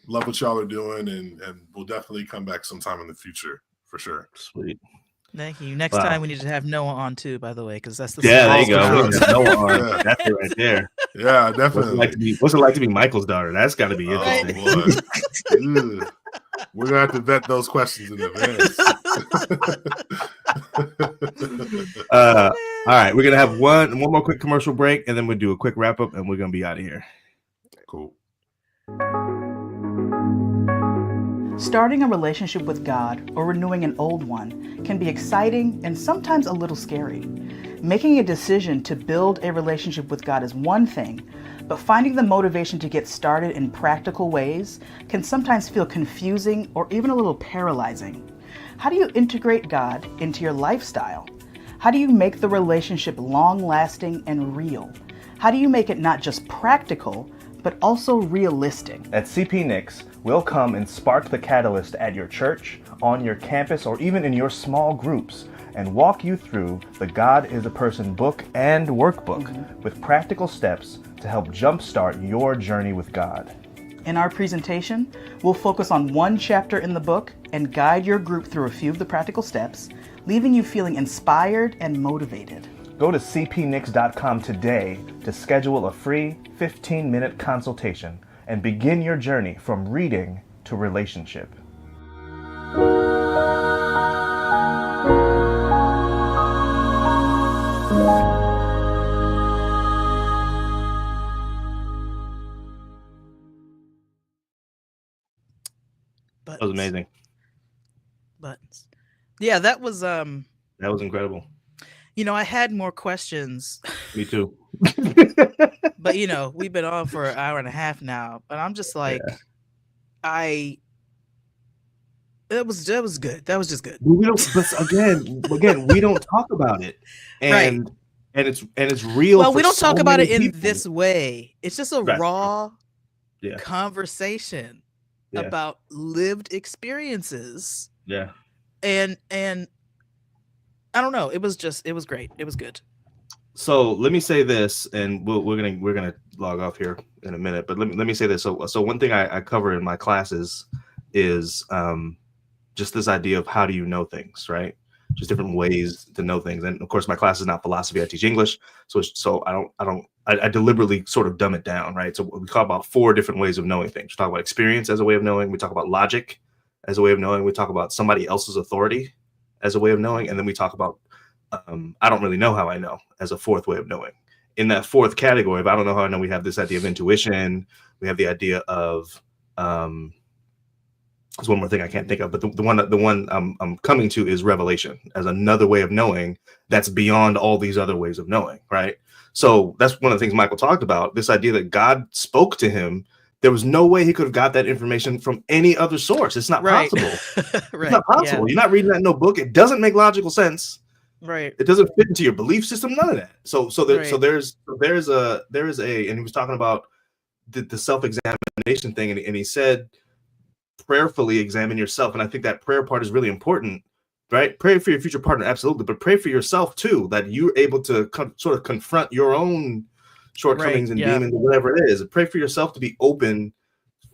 Love what y'all are doing, and we'll definitely come back sometime in the future for sure. Sweet. Thank you. Next time we need to have Noah on too, by the way, because that's the there you small go. stuff. Noah on. That's it right there. Yeah, definitely. What's it like to be Michael's daughter? That's got to be interesting. Boy. We're gonna have to vet those questions in advance. All right, we're gonna have one more quick commercial break, and then we'll do a quick wrap up, and we're gonna be out of here. Cool. Starting a relationship with God or renewing an old one can be exciting and sometimes a little scary. Making a decision to build a relationship with God is one thing, but finding the motivation to get started in practical ways can sometimes feel confusing or even a little paralyzing. How do you integrate God into your lifestyle? How do you make the relationship long-lasting and real? How do you make it not just practical, but also realistic? At CP Nix, we'll come and spark the catalyst at your church, on your campus, or even in your small groups, and walk you through the God is a Person book and workbook with practical steps to help jumpstart your journey with God. In our presentation, we'll focus on one chapter in the book and guide your group through a few of the practical steps, leaving you feeling inspired and motivated. Go to cpnix.com today to schedule a free 15-minute consultation and begin your journey from reading to relationship. That was amazing. Buttons. Yeah, that was incredible. I had more questions. Me too. But we've been on for an hour and a half now, but I'm just like, that was good. That was just good. We don't, but again, we don't talk about it, and it's real. Well, for we don't so talk about many it in people. this way. It's just a raw conversation about lived experiences. Yeah. And I don't know. It was great. It was good. So let me say this, and we're gonna log off here in a minute. But let me say this. So one thing I cover in my classes is just this idea of how do you know things, right? Just different ways to know things. And of course, my class is not philosophy. I teach English, so I deliberately sort of dumb it down, right? So we talk about 4 different ways of knowing things. We talk about experience as a way of knowing. We talk about logic as a way of knowing. We talk about somebody else's authority as a way of knowing, and then we talk about I don't really know how I know as a 4th way of knowing. In that 4th category of I don't know how I know, we have this idea of intuition. We have the idea of there's one more thing I can't think of, but the one I'm coming to is revelation as another way of knowing that's beyond all these other ways of knowing, right? So that's one of the things Michael talked about, this idea that God spoke to him. There was no way he could have got that information from any other source. It's not possible. Right. It's not possible. You're not reading that in no book. It doesn't make logical sense. Right. It doesn't fit into your belief system. None of that. So there is a, and he was talking about the self-examination thing, and he said, prayerfully examine yourself. And I think that prayer part is really important, right? Pray for your future partner, absolutely, but pray for yourself too, that you're able to sort of confront your own shortcomings and demons or whatever it is. Pray for yourself to be open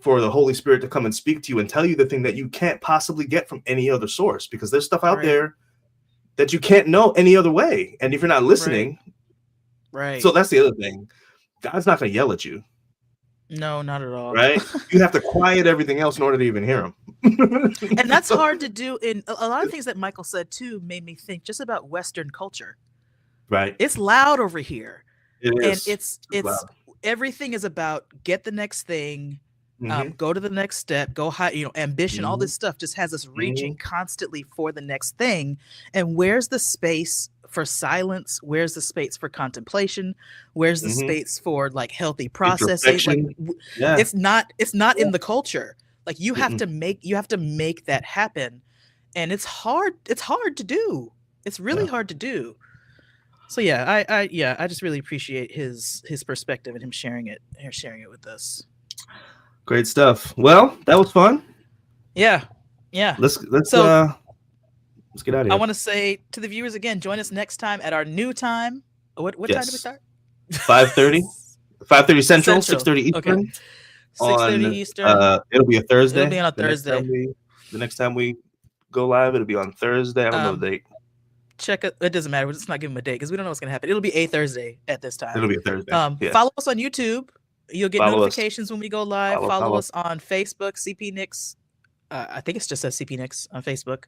for the Holy Spirit to come and speak to you and tell you the thing that you can't possibly get from any other source, because there's stuff out there that you can't know any other way. And if you're not listening, right. So that's the other thing. God's not going to yell at you. No, not at all. Right? You have to quiet everything else in order to even hear him. And that's hard to do. In a lot of things that Michael said too made me think just about Western culture. Right. It's loud over here. It is. And it's loud. Everything is about get the next thing, go to the next step, go high, ambition, all this stuff just has us reaching constantly for the next thing. And where's the space for silence? Where's the space for contemplation? Where's the space for like healthy processing? Like, it's not in the culture. Like you have to make that happen, and it's hard to do. It's really hard to do. So yeah, I just really appreciate his perspective and him sharing it with us. Great stuff. Well, that was fun. Yeah. Let's So, let's get out of here. I want to say to the viewers again, join us next time at our new time. What time do we start? 5:30 Central, 6:30 Eastern. Okay. 6:30 Eastern. It'll be a Thursday. It'll be on a Thursday. The next time we go live, it'll be on Thursday. I don't know the date. Check it. It doesn't matter. We're just not giving them a date because we don't know what's going to happen. It'll be a Thursday at this time. It'll be a Thursday. Follow us on YouTube. You'll get notifications when we go live. Follow us on Facebook, CP Nix. I think it's just says CP Nix on Facebook.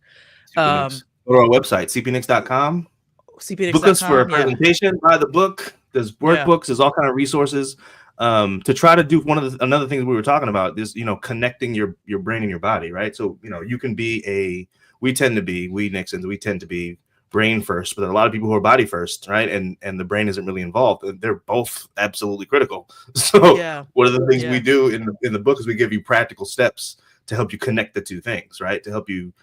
Go to our website, cpnix.com. cpnix.com. Book us for a presentation. Buy the book. There's workbooks. There's all kind of resources. To try to do another thing we were talking about is, connecting your brain and your body, right? So, you can be we Nixons, we tend to be brain first, but there are a lot of people who are body first, right? And the brain isn't really involved. They're both absolutely critical. So one of the things we do in the book is we give you practical steps to help you connect the two things, right? To help you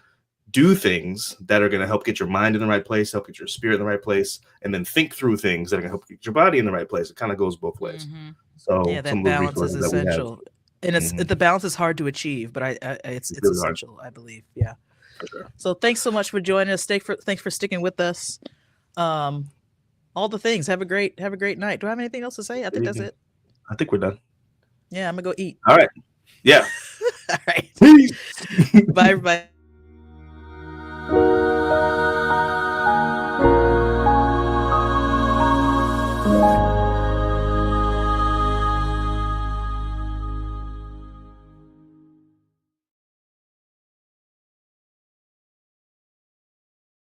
do things that are going to help get your mind in the right place, help get your spirit in the right place, and then think through things that are going to help get your body in the right place. It kind of goes both ways. Mm-hmm. So that balance is essential. And the balance is hard to achieve, but it's really essential, hard. I believe. Yeah. For sure. So thanks so much for joining us. Thanks for sticking with us. All the things. Have a great night. Do I have anything else to say? I think that's it. I think we're done. Yeah, I'm gonna go eat. All right. Yeah. All right. Peace. Bye, everybody.